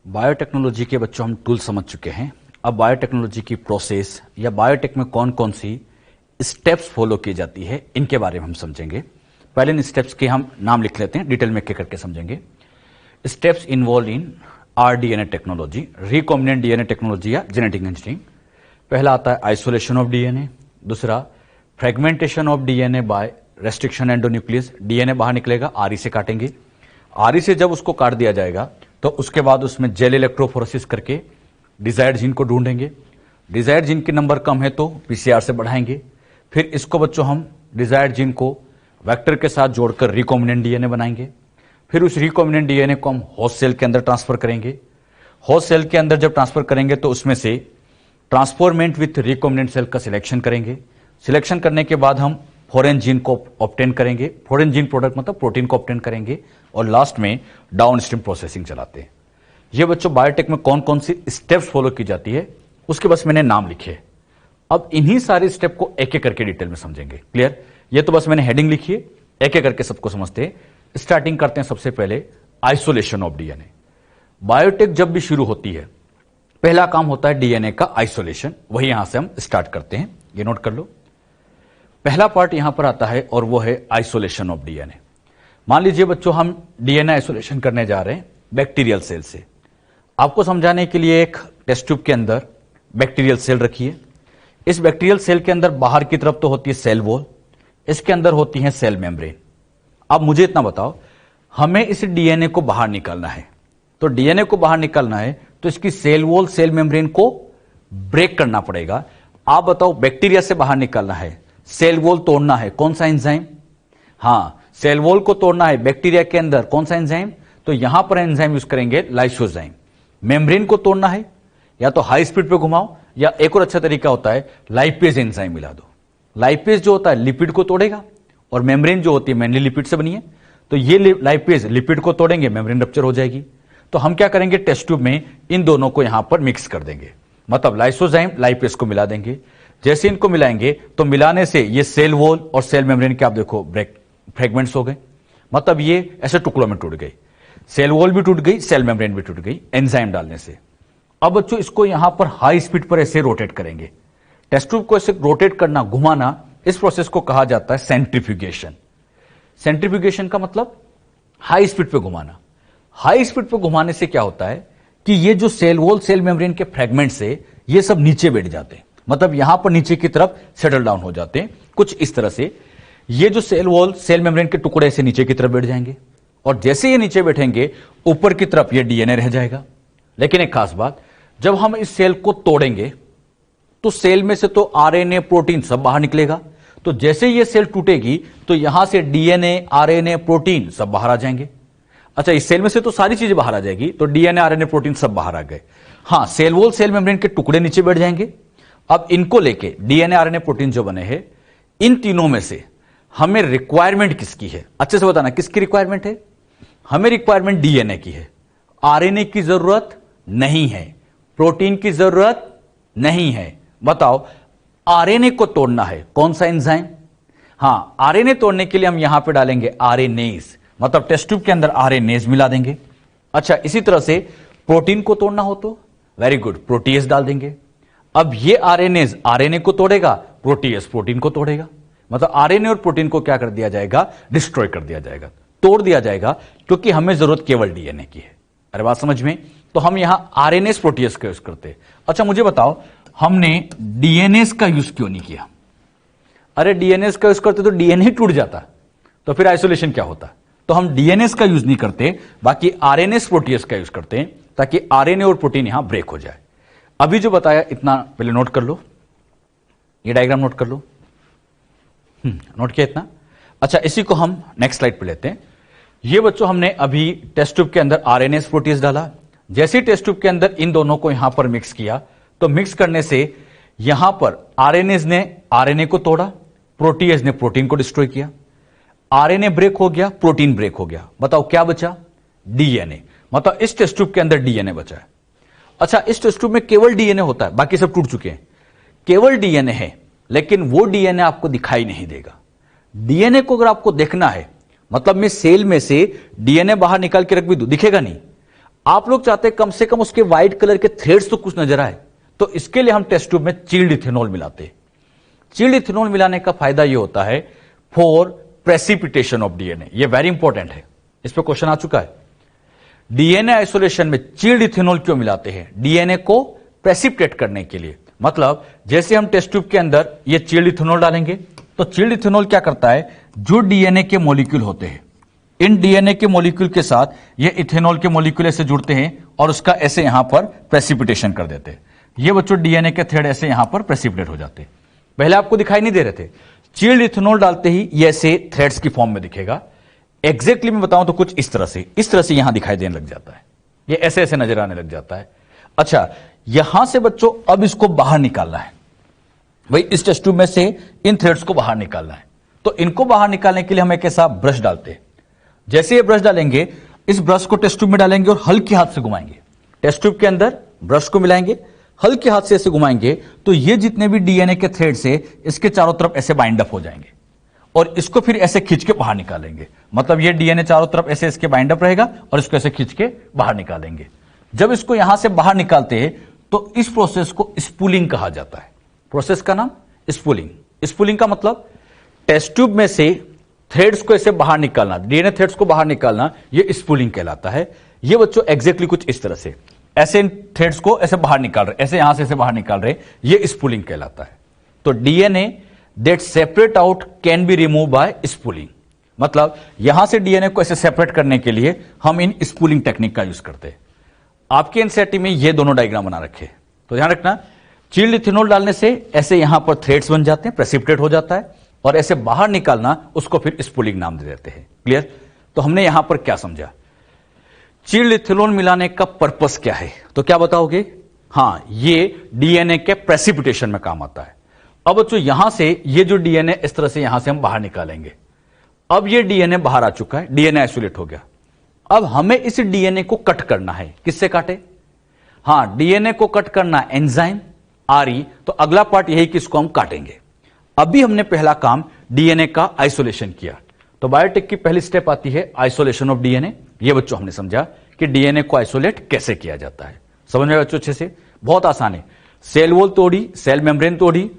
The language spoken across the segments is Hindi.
बायोटेक्नोलॉजी के बच्चों हम टूल समझ चुके हैं। अब बायोटेक्नोलॉजी की प्रोसेस या बायोटेक में कौन कौन सी स्टेप्स फॉलो की जाती है इनके बारे में हम समझेंगे। पहले इन स्टेप्स के हम नाम लिख लेते हैं, डिटेल में एक करके समझेंगे। Steps involve in rDNA technology, recombinant DNA technology या जेनेटिक इंजीनियरिंग। पहला आता है आइसोलेशन ऑफ डीएनए, दूसरा fragmentation of DNA by restriction endonuclease, DNA बाहर निकलेगा, आरी से काटेंगे। आरी से जब उसको काट दिया जाएगा तो उसके बाद उसमें जेल इलेक्ट्रोफोरेसिस करके डिजायर्ड जीन को ढूंढेंगे। डिजायर्ड जीन के नंबर कम है तो पीसीआर से बढ़ाएंगे। फिर इसको बच्चों हम डिजायर्ड जीन को वेक्टर के साथ जोड़कर रिकॉम्बिनेंट डीएनए बनाएंगे। फिर उस रिकॉम्बिनेंट डीएनए को हम होस्ट सेल के अंदर ट्रांसफर करेंगे। होस्ट सेल के अंदर जब ट्रांसफर करेंगे तो उसमें से ट्रांसफॉर्मेंट विथ रिकॉम्बिनेंट सेल का सिलेक्शन करेंगे। सिलेक्शन करने के बाद हम फॉरेन जीन को ऑब्टेन करेंगे। फॉरेन जीन प्रोडक्ट मतलब प्रोटीन को ऑब्टेन करेंगे और लास्ट में डाउनस्ट्रीम प्रोसेसिंग चलाते हैं। ये बच्चों बायोटेक में कौन कौन सी स्टेप्स फॉलो की जाती है उसके बस मैंने नाम लिखे। अब इन्हीं सारे स्टेप को एक एक करके डिटेल में समझेंगे। क्लियर? ये तो बस मैंने हेडिंग लिखी है, एक एक करके सबको समझते हैं। स्टार्टिंग करते हैं सबसे पहले आइसोलेशन ऑफ डीएनए। बायोटेक जब भी शुरू होती है पहला काम होता है डीएनए का आइसोलेशन। वही यहां से हम स्टार्ट करते हैं, ये नोट कर लो। पहला पार्ट यहां पर आता है और वो है आइसोलेशन ऑफ डीएनए। मान लीजिए बच्चों हम डीएनए आइसोलेशन करने जा रहे हैं बैक्टीरियल सेल से। आपको समझाने के लिए एक टेस्ट ट्यूब के अंदर बैक्टीरियल सेल रखिए। इस बैक्टीरियल सेल के अंदर बाहर की तरफ तो होती है सेल वॉल, इसके अंदर होती है सेल मेम्ब्रेन। अब मुझे इतना बताओ, हमें इस डीएनए को बाहर निकालना है। तो डीएनए को बाहर निकालना है तो इसकी सेल वॉल सेल मेम्ब्रेन को ब्रेक करना पड़ेगा। आप बताओ, बैक्टीरिया से बाहर निकालना है, सेल वॉल तोड़ना है, कौन सा एंजाइम? हां, सेल वॉल को तोड़ना है बैक्टीरिया के अंदर, कौन सा एंजाइम? तो यहां पर एंजाइम यूज करेंगे लाइसोजाइम। मेम्ब्रेन को तोड़ना है या तो हाई स्पीड पे घुमाओ या एक और अच्छा तरीका होता है लाइपेज एंजाइम मिला दो। लाइपेज जो होता है लिपिड को तोड़ेगा और मेम्ब्रेन जो होती है मेनली लिपिड से बनी है, तो ये लाइपेज लिपिड को तोड़ेंगे, मेम्ब्रेन रप्चर हो जाएगी। तो हम क्या करेंगे, टेस्ट ट्यूब में इन दोनों को यहां पर मिक्स कर देंगे, मतलब लाइसोजाइम लाइपेज को मिला देंगे। जैसे इनको मिलाएंगे तो मिलाने से ये सेल वॉल और सेल मेम्ब्रेन के आप देखो ब्रेक फ्रेगमेंट्स हो गए, मतलब ये ऐसे टुकड़ों में टूट गई। सेल वॉल भी टूट गई, सेल मेम्ब्रेन भी टूट गई एंजाइम डालने से। अब बच्चों इसको यहां पर हाई स्पीड पर ऐसे रोटेट करेंगे। टेस्ट ट्यूब को ऐसे रोटेट करना, घुमाना, इस प्रोसेस को कहा जाता है सेंट्रीफ्यूगेशन। सेंट्रीफ्यूगेशन का मतलब हाई स्पीड पे घुमाना। हाई स्पीड पे घुमाने से क्या होता है कि ये जो सेल वॉल सेल मेम्ब्रेन के फ्रेगमेंट्स है ये सब नीचे बैठ जाते हैं, मतलब यहां पर नीचे की तरफ सेटल डाउन हो जाते हैं कुछ इस तरह से। ये जो सेल वॉल सेल मेम्ब्रेन के टुकड़े से नीचे की तरफ बैठ जाएंगे और जैसे ये नीचे बैठेंगे ऊपर की तरफ ये डीएनए रह जाएगा। लेकिन एक खास बात, जब हम इस सेल को तोड़ेंगे तो सेल में से तो आरएनए प्रोटीन सब बाहर निकलेगा। तो जैसे ये सेल टूटेगी तो यहां से डीएनए आरएनए प्रोटीन सब बाहर आ जाएंगे। अच्छा, इस सेल में से तो सारी चीजें बाहर आ जाएगी, तो डीएनए आरएनए प्रोटीन सब बाहर आ गए। हां, सेल वॉल सेल मेम्ब्रेन के टुकड़े नीचे बैठ जाएंगे। अब इनको लेके डीएनए आरएनए प्रोटीन जो बने हैं, इन तीनों में से हमें रिक्वायरमेंट किसकी है? अच्छे से बताना, किसकी रिक्वायरमेंट है? हमें रिक्वायरमेंट डीएनए की है। आरएनए की जरूरत नहीं है, प्रोटीन की जरूरत नहीं है। बताओ, आरएनए को तोड़ना है, कौन सा एंजाइम? हां, आरएनए तोड़ने के लिए हम यहां पे डालेंगे आरएनएज, मतलब टेस्ट ट्यूब के अंदर आरएनएज मिला देंगे। अच्छा, इसी तरह से प्रोटीन को तोड़ना हो तो वेरी गुड, प्रोटीएज डाल देंगे। अब ये आरएनएज आरएनए को तोड़ेगा, प्रोटीएज प्रोटीन को तोड़ेगा, मतलब आरएनए और प्रोटीन को क्या कर दिया जाएगा? डिस्ट्रॉय कर दिया जाएगा, तोड़ दिया जाएगा, क्योंकि हमें जरूरत केवल डीएनए की है। अरे बात समझ में? तो हम यहां आरएनएस प्रोटीएस का यूज करते हैं। अच्छा, मुझे बताओ, हमने डीएनएस का यूज क्यों नहीं किया? अरे डीएनएस का यूज करते तो डीएनए टूट जाता, तो फिर आइसोलेशन क्या होता? तो हम डीएनएस का यूज नहीं करते, बाकी आरएनएस प्रोटीएस का यूज करते हैं, ताकि आरएनए और प्रोटीन यहां ब्रेक हो जाए। अभी जो बताया इतना पहले नोट कर लो, ये डायग्राम नोट कर लो। नोट किया इतना? अच्छा, इसी को हम नेक्स्ट स्लाइड पे लेते हैं। ये बच्चों हमने अभी टेस्ट ट्यूब के अंदर आरएनएस प्रोटीएस डाला। जैसे ही टेस्ट ट्यूब के अंदर इन दोनों को यहां पर मिक्स किया, तो मिक्स करने से यहां पर आरएनएस ने आरएनए को तोड़ा, प्रोटीएस ने प्रोटीन को डिस्ट्रॉय किया। आरएनए ब्रेक हो गया, प्रोटीन ब्रेक हो गया। बताओ क्या बचा? डीएनए, मतलब इस टेस्ट ट्यूब के अंदर डीएनए बचा है। अच्छा, इस टेस्ट ट्यूब में केवल डीएनए होता है, बाकी सब टूट चुके हैं। केवल डीएनए है, लेकिन वो डीएनए आपको दिखाई नहीं देगा। डीएनए को अगर आपको देखना है, मतलब मैं सेल में से डीएनए बाहर निकाल के रख भी दूं, दिखेगा नहीं। आप लोग चाहते हैं कम से कम उसके व्हाइट कलर के थ्रेड्स तो कुछ नजर आए, तो इसके लिए हम टेस्ट ट्यूब में चिल्ड इथेनॉल मिलाते हैं। चिल्ड इथेनॉल मिलाने का फायदा यह होता है फॉर प्रेसिपिटेशन ऑफ डीएनए। यह वेरी इंपॉर्टेंट है, इस पर क्वेश्चन आ चुका है। डीएनए आइसोलेशन में चिल्ड इथेनॉल क्यों मिलाते हैं? डीएनए को प्रेसिपिटेट करने के लिए। मतलब जैसे हम टेस्ट ट्यूब के अंदर ये चिल्ड इथेनॉल डालेंगे, तो चिल्ड इथेनॉल क्या करता है, जो डीएनए के मॉलिक्यूल होते हैं, इन डीएनए के मॉलिक्यूल के साथ ये इथेनॉल के मॉलिक्यूल ऐसे जुड़ते हैं और उसका ऐसे यहां पर प्रेसिपिटेशन कर देते हैं। ये बच्चों डीएनए के थ्रेड ऐसे यहां पर प्रेसिपिटेट हो जाते हैं। पहले आपको दिखाई नहीं दे रहे थे, चिल्ड इथेनॉल डालते ही ये ऐसे थ्रेड्स की फॉर्म में दिखेगा। एग्जैक्टली मैं बताऊं तो कुछ इस तरह से यहां दिखाई देने लग जाता है, ये ऐसे ऐसे नजर आने लग जाता है। अच्छा, यहां से बच्चों अब इसको बाहर निकालना है, भाई इस टेस्ट ट्यूब में से इन थ्रेड्स को बाहर निकालना है। तो इनको बाहर निकालने के लिए हम एक ऐसा ब्रश डालते हैं। जैसे ये ब्रश डालेंगे, इस ब्रश को टेस्ट ट्यूब में डालेंगे और हल्के हाथ से घुमाएंगे। टेस्ट ट्यूब के अंदर ब्रश को मिलाएंगे, हल्के हाथ से ऐसे घुमाएंगे, तो ये जितने भी डीएनए के थ्रेड्स है इसके चारों तरफ ऐसे बाइंड अप हो जाएंगे और इसको फिर ऐसे खींच के बाहर निकालेंगे। मतलब ये डीएनए चारों तरफ ऐसे इसके बाइंड अप रहेगा और इसको ऐसे खींच के बाहर निकालेंगे। जब इसको यहां से बाहर निकालते हैं तो इस प्रोसेस को स्पूलिंग कहा जाता है। प्रोसेस का नाम स्पूलिंग। स्पूलिंग का मतलब टेस्ट ट्यूब में से थ्रेड्स को ऐसे बाहर निकालना, डीएनए थ्रेड्स को बाहर निकालना, ये स्पूलिंग कहलाता है। ये बच्चों एग्जैक्टली कुछ इस तरह से ऐसे इन थ्रेड्स को ऐसे बाहर निकाल रहे, ऐसे यहां से ऐसे बाहर निकाल रहे, ये स्पूलिंग कहलाता है। तो DNA that separate out can be remove by spooling. मतलब यहां से डीएनए को ऐसे सेपरेट करने के लिए हम इन स्पूलिंग टेक्निक का यूज करते हैं। आपके एनसीईआरटी में ये दोनों डायग्राम बना रखे, तो ध्यान रखना, चिल्ड इथेनॉल डालने से ऐसे यहां पर थ्रेड्स बन जाते हैं, प्रेसिपिटेट हो जाता है, और ऐसे बाहर निकालना उसको फिर स्पूलिंग नाम दे देते हैं। क्लियर? तो हमने यहां पर क्या समझा, चिल्ड इथेनॉल मिलाने का पर्पस क्या है, तो क्या बताओगे? हां, ये डीएनए के प्रेसिपिटेशन में काम आता है। अब बच्चों यहां से ये जो डीएनए इस तरह से यहां से हम बाहर निकालेंगे। अब ये डीएनए बाहर आ चुका है, डीएनए आइसोलेट हो गया। अब हमें इस डीएनए को कट करना है। किससे काटे? हां, डीएनए को कट करना एंजाइम आरई। तो अगला पार्ट यही कि इसको हम काटेंगे। अभी हमने पहला काम डीएनए का आइसोलेशन किया। तो बायोटेक की पहली स्टेप आती है आइसोलेशन ऑफ डीएनए। ये बच्चों हमने समझा कि डीएनए को आइसोलेट कैसे किया जाता है। समझ में बच्चों अच्छे से? बहुत आसान है। सेल वॉल तोड़ी, सेल मेम्ब्रेन तोड़ी,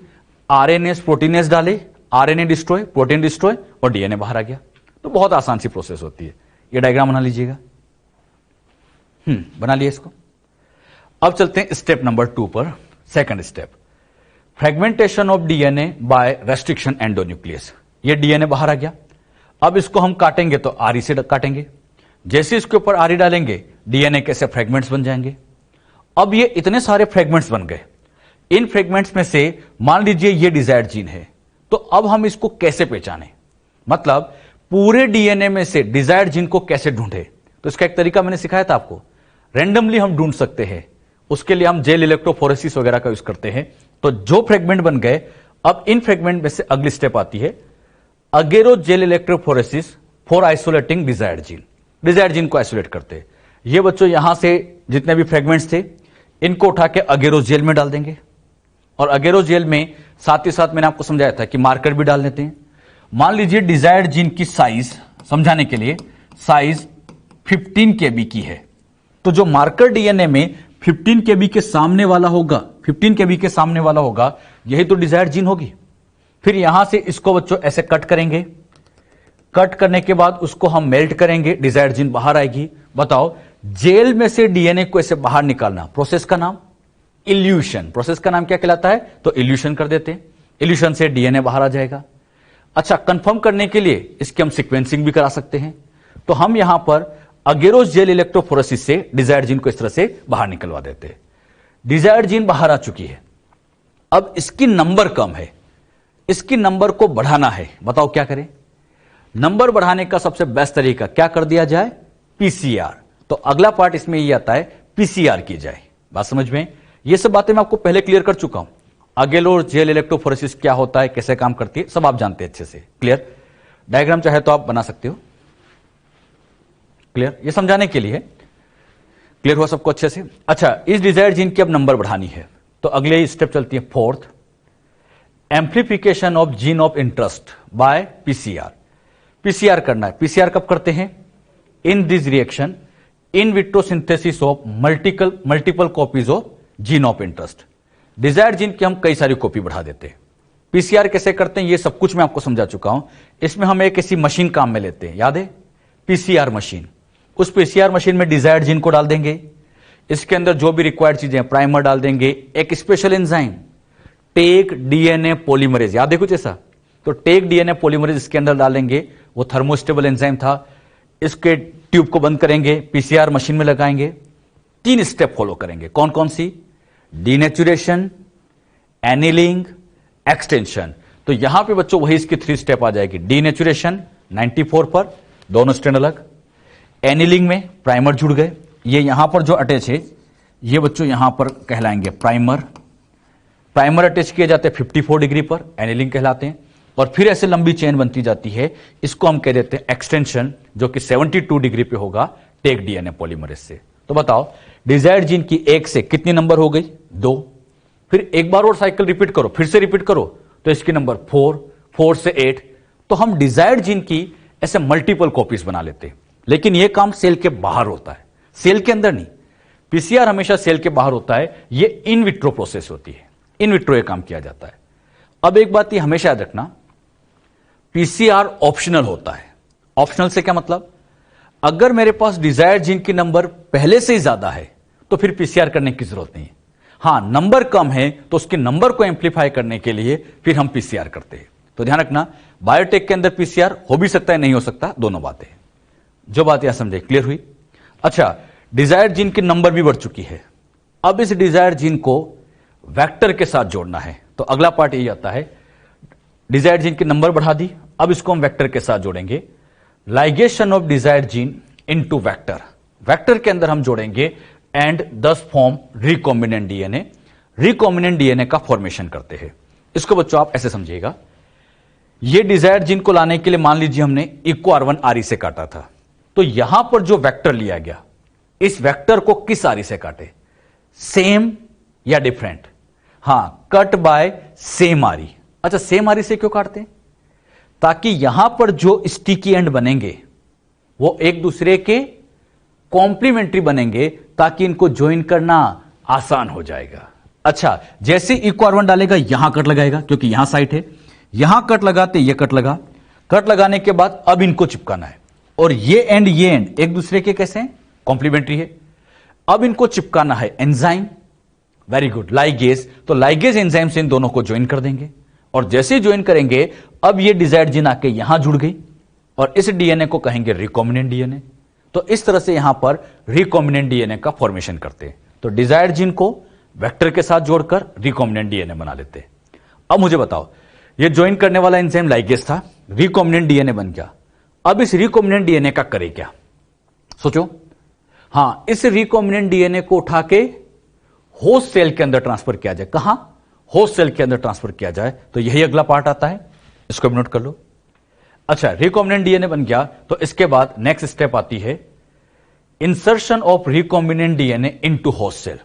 आरएनएस प्रोटीनेस डाले, आरएनए डिस्ट्रॉय, प्रोटीन डिस्ट्रॉय, और डीएनए बाहर आ गया। तो बहुत आसान सी प्रोसेस होती है। ये डायग्राम बना लीजिएगा। बना लिया इसको। अब चलते हैं स्टेप नंबर 2 पर। Second step, fragmentation of DNA by restriction endonuclease. ये डीएनए बाहर आ गया। अब इसको हम काटेंगे तो आरई से काटेंगे। जैसे इसके ऊपर आरई डालेंगे, डीएनए के ऐसे फ्रेगमेंट्स बन जाएंगे। अब ये इतने सारे फ्रेगमेंट्स बन गए। इन फ्रेगमेंट्स में से मान लीजिए ये डिजायर्ड जीन है, तो अब हम इसको कैसे पहचाने? मतलब पूरे डीएनए में से डिजायर्ड जीन को कैसे ढूंढे? तो इसका एक तरीका मैंने सिखाया था आपको। रैंडमली हम ढूंढ सकते हैं। उसके लिए हम जेल इलेक्ट्रोफोरेसिस वगैरह का यूज करते हैं। तो जो फ्रेगमेंट बन गए, अब इन फ्रेगमेंट में से अगली स्टेप आती है agarose gel electrophoresis for isolating desired gene. Desired gene को आइसोलेट करते हैं। ये बच्चों यहां से जितने भी फ्रेगमेंट्स थे, इनको उठा के अगेरो जेल में डाल देंगे। और अगेरो जेल में साथ ही साथ मैंने आपको समझाया था कि मार्कर भी डाल देते हैं। मान लीजिए डिजायर्ड जीन की साइज, समझाने के लिए, साइज 15 kb की है। तो जो मार्कर डीएनए में 15 kb के सामने वाला होगा, 15 kb के सामने वाला होगा, यही तो डिजायर्ड जीन होगी। फिर यहां से इसको बच्चों ऐसे कट करेंगे। कट करने के बाद उसको हम मेल्ट करेंगे, डिजायर्ड जीन बाहर आएगी। बताओ, जेल में से डीएनए को ऐसे बाहर निकालना, प्रोसेस का नाम इल्यूशन। प्रोसेस का नाम क्या कहलाता है? तो इल्यूशन कर देते हैं। इल्यूशन से डीएनए बाहर आ जाएगा। अच्छा, कंफर्म करने के लिए इसकी हम सीक्वेंसिंग भी करा सकते हैं। तो हम यहां पर अगेरोस जेल इलेक्ट्रोफोरेसिस से डिजायर्ड जीन को इस तरह से बाहर निकलवा देते हैं। डिजायर्ड जीन बाहर आ चुकी है। अब इसकी नंबर कम है, इसकी नंबर को बढ़ाना है। बताओ क्या करें? नंबर बढ़ाने का सबसे बेस्ट तरीका क्या कर दिया जाए? पीसीआर। तो अगला पार्ट इसमें ये आता है, पीसीआर की जाए। बात समझ में? ये सब बातें मैं आपको पहले क्लियर कर चुका हूं। अगेरो जेल इलेक्ट्रोफोरेसिस क्या होता है, कैसे काम करती है, सब आप जानते हैं अच्छे से। क्लियर? डायग्राम चाहे तो आप बना सकते हो। क्लियर? ये समझाने के लिए। क्लियर हुआ सबको अच्छे से? अच्छा, इस डिजायर्ड जीन की अब नंबर बढ़ानी है। तो अगले स्टेप चलती है fourth, amplification of gene of interest by PCR. PCR करना है। पीसीआर कब करते हैं? In this reaction in vitro synthesis of multiple copies of gene of interest. Desired gene की हम कई सारी कॉपी बढ़ा देते हैं। पीसीआर कैसे करते हैं ये सब कुछ मैं आपको समझा चुका हूं। इसमें हम एक ऐसी मशीन काम में लेते हैं, याद है, पीसीआर मशीन। उस पीसीआर मशीन में डिजायर्ड जीन को डाल देंगे, इसके अंदर जो भी रिक्वायर्ड चीजें हैं, प्राइमर डाल देंगे, एक special enzyme Taq DNA polymerase, याद है कुछ ऐसा, तो टेक डीएनए पॉलीमरेज इसके अंदर डालेंगे। वो थर्मोस्टेबल एंजाइम था। इसके ट्यूब को बंद करेंगे, पीसीआर मशीन में लगाएंगे, 3 स्टेप फॉलो करेंगे। कौन कौन सी? Denaturation, annealing, extension. तो यहां पे बच्चों वही इसकी 3 स्टेप आ जाएगी। डीनेचुरेशन 94 पर, दोनों स्ट्रैंड अलग। एनिलिंग में प्राइमर जुड़ गए, ये यहां पर जो अटैच है ये बच्चों यहां पर कहलाएंगे प्राइमर। प्राइमर अटैच किए जाते हैं 54 डिग्री पर, एनिलिंग कहलाते हैं। और फिर ऐसे लंबी चेन बनती जाती है, इसको हम कह देते हैं एक्सटेंशन, जो कि 72 डिग्री पे होगा टेक डीएनए पॉलीमरेज से। तो बताओ डिजायर्ड जीन की 1 से कितनी नंबर हो गई? 2। फिर एक बार और साइकिल रिपीट करो, फिर से रिपीट करो, तो इसकी नंबर 4, 4 से 8। तो हम डिजायर्ड जीन की ऐसे मल्टीपल कॉपीज बना लेते हैं। लेकिन यह काम सेल के बाहर होता है, सेल के अंदर नहीं। पीसीआर हमेशा सेल के बाहर होता है, यह इन विट्रो प्रोसेस होती है, इन विट्रो ये काम किया जाता है। अब एक बात ये हमेशा याद रखना, पीसीआर ऑप्शनल होता है। ऑप्शनल से क्या मतलब? अगर मेरे पास डिजायर्ड जीन की नंबर पहले से ही ज्यादा है तो फिर पीसीआर करने की जरूरत नहीं है। हां, नंबर कम है तो उसके नंबर को एम्पलीफाई करने के लिए फिर हम पीसीआर करते हैं। तो ध्यान रखना, बायोटेक के अंदर पीसीआर हो भी सकता है, नहीं हो सकता, दोनों बातें। जो बात यहां समझे, क्लियर हुई? अच्छा, डिजायर्ड जीन की नंबर भी बढ़ चुकी है। अब इस डिजायर्ड जीन को वेक्टर के साथ जोड़ना है। तो अगला पार्ट यही आता है, डिजायर्ड जीन की नंबर बढ़ा दी, अब इसको हम वेक्टर के साथ जोड़ेंगे। Ligation of desired gene into vector, vector के अंदर हम जोड़ेंगे and 10 form recombinant DNA. Recombinant DNA का फॉर्मेशन करते हैं। इसको बच्चों आप ऐसे समझिएगा, ये डिजायर्ड जीन को लाने के लिए मान लीजिए हमने इको R1 RE से काटा था, तो यहां पर जो वेक्टर लिया गया, इस वेक्टर को किस RE से काटे? सेम या डिफरेंट? हां, कट बाय सेम RE। अच्छा, सेम RE से क्यों काटते हैं? ताकि यहां पर जो स्टिकी एंड बनेंगे वो एक दूसरे के कॉम्प्लीमेंट्री बनेंगे, ताकि इनको ज्वाइन करना आसान हो जाएगा। अच्छा, जैसे इको R1 डालेगा यहां कट लगाएगा, क्योंकि यहां साइट है, यहां कट लगाते ये कट लगा, कट लगाने के बाद अब इनको चिपकाना है, और ये एंड एक दूसरे के कैसे हैं? कॉम्प्लीमेंट्री है। अब इनको चिपकाना है एंजाइम, वेरी गुड, लाइगेज। तो लाइगेज एंजाइम से इन दोनों को ज्वाइन कर देंगे, और जैसे ज्वाइन करेंगे अब ये डिजायर्ड जीन आके यहां जुड़ गई, और इस डीएनए को कहेंगे रिकॉम्बिनेंट डीएनए। तो इस तरह से यहां पर रिकॉम्बिनेंट डीएनए का फॉर्मेशन करते हैं। तो डिजायर्ड जीन को वेक्टर के साथ जोड़कर रिकॉम्बिनेंट डीएनए बना लेते हैं। अब मुझे बताओ, ये ज्वाइन करने वाला एंजाइम लाइगेज था, रिकॉम्बिनेंट डीएनए बन गया। अब इस रिकॉम्बिनेंट डीएनए का करे क्या? सोचो। हां, इस रिकॉम्बिनेंट डीएनए को उठा के होस्ट सेल के अंदर ट्रांसफर किया जाए। कहां? होस्ट सेल के अंदर ट्रांसफर किया जाए। तो यही अगला पार्ट आता है, इसको भी नोट कर लो। अच्छा, रिकॉम्बिनेंट डीएनए बन गया, तो इसके बाद नेक्स्ट स्टेप आती है insertion of recombinant DNA into host cell.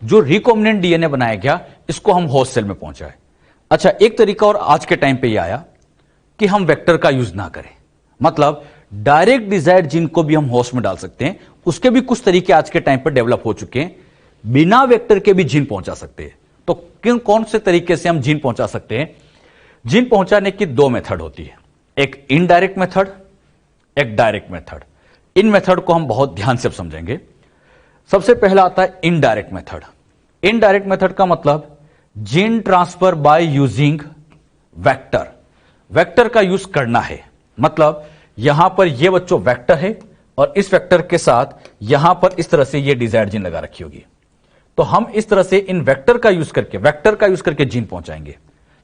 जो रिकॉम्बिनेंट डीएनए बनाया गया, इसको हम होस्ट सेल में पहुंचाए। अच्छा, एक तरीका और आज के टाइम पे ये आया कि हम वेक्टर का यूज ना करें, मतलब डायरेक्ट डिजायर्ड जीन को भी हम होस्ट में डाल सकते हैं। उसके भी कुछ तरीके आज के टाइम पर डेवलप हो चुके हैं, बिना वेक्टर के भी जीन पहुंचा सकते हैं। तो कौन से तरीके से हम जीन पहुंचा सकते हैं? जीन पहुंचाने की 2 मेथड होती है, एक इनडायरेक्ट मेथड, एक डायरेक्ट मेथड। इन मेथड को हम बहुत ध्यान से समझेंगे। सबसे पहला आता है इनडायरेक्ट मेथड। इनडायरेक्ट मेथड का मतलब gene transfer by using vector. Vector का यूज करना है, मतलब यहां पर ये बच्चों वेक्टर है, और इस वेक्टर के साथ यहां पर इस तरह से ये डिजायर्ड जीन लगा रखी होगी। तो हम इस तरह से इन वेक्टर का यूज करके जीन पहुंचाएंगे।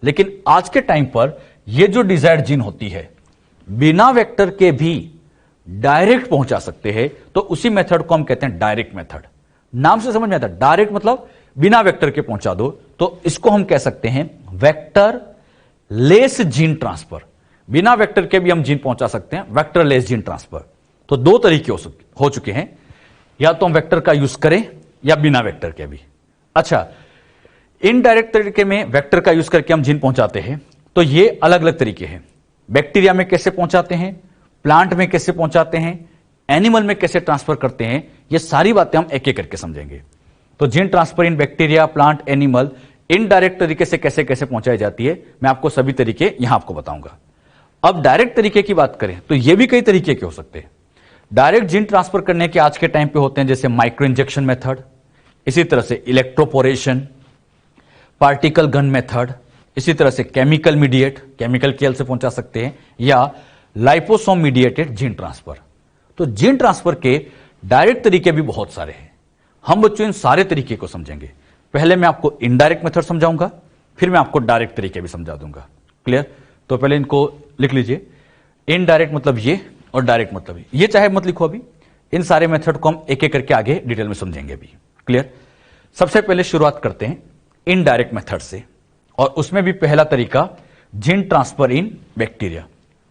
लेकिन आज के टाइम पर ये जो डिजायर्ड जीन होती है, बिना वेक्टर के भी डायरेक्ट पहुंचा सकते हैं। तो उसी मेथड को हम कहते हैं डायरेक्ट मेथड। नाम से समझ में आता है, डायरेक्ट मतलब बिना वेक्टर के पहुंचा दो। तो इसको हम कह सकते हैं वेक्टर लेस जीन ट्रांसफर। बिना वेक्टर के भी हम जीन पहुंचा सकते हैं, वेक्टर लेस जीन ट्रांसफर। तो 2 तरीके हो चुके हैं, या तो हम वेक्टर का यूज करें या बिना वेक्टर के भी। अच्छा, इनडायरेक्ट तरीके में वेक्टर का यूज करके हम जीन पहुंचाते हैं, तो ये अलग अलग तरीके हैं। बैक्टीरिया में कैसे पहुंचाते हैं, प्लांट में कैसे पहुंचाते हैं, एनिमल में कैसे ट्रांसफर करते हैं, ये सारी बातें हम एक एक करके समझेंगे। तो जीन ट्रांसफर इन बैक्टीरिया, प्लांट, एनिमल इनडायरेक्ट तरीके से कैसे कैसे पहुंचाई जाती है, मैं आपको सभी तरीके यहां आपको बताऊंगा। अब डायरेक्ट तरीके की बात करें तो ये भी कई तरीके के हो सकते हैं। डायरेक्ट जीन ट्रांसफर करने के आज के टाइम पे होते हैं जैसे माइक्रो इंजेक्शन मेथड, इसी तरह से इलेक्ट्रोपोरेशन, पार्टिकल गन मेथड, इसी तरह से केमिकल मीडिएट, केमिकल केल से पहुंचा सकते हैं, या लाइपोसोम मीडिएटेड जीन ट्रांसफर। तो जीन ट्रांसफर के डायरेक्ट तरीके भी बहुत सारे हैं। हम बच्चों इन सारे तरीके को समझेंगे। पहले मैं आपको इनडायरेक्ट मेथड समझाऊंगा, फिर मैं आपको डायरेक्ट तरीके भी समझा दूंगा। क्लियर? तो पहले इनको लिख लीजिए। इनडायरेक्ट मतलब ये और डायरेक्ट मतलब ये चाहे मत लिखो अभी। इन सारे मेथड को हम एक एक करके आगे डिटेल में समझेंगे अभी। क्लियर? सबसे पहले शुरुआत करते हैं इनडायरेक्ट मेथड से, और उसमें भी पहला तरीका जीन ट्रांसफर इन बैक्टीरिया।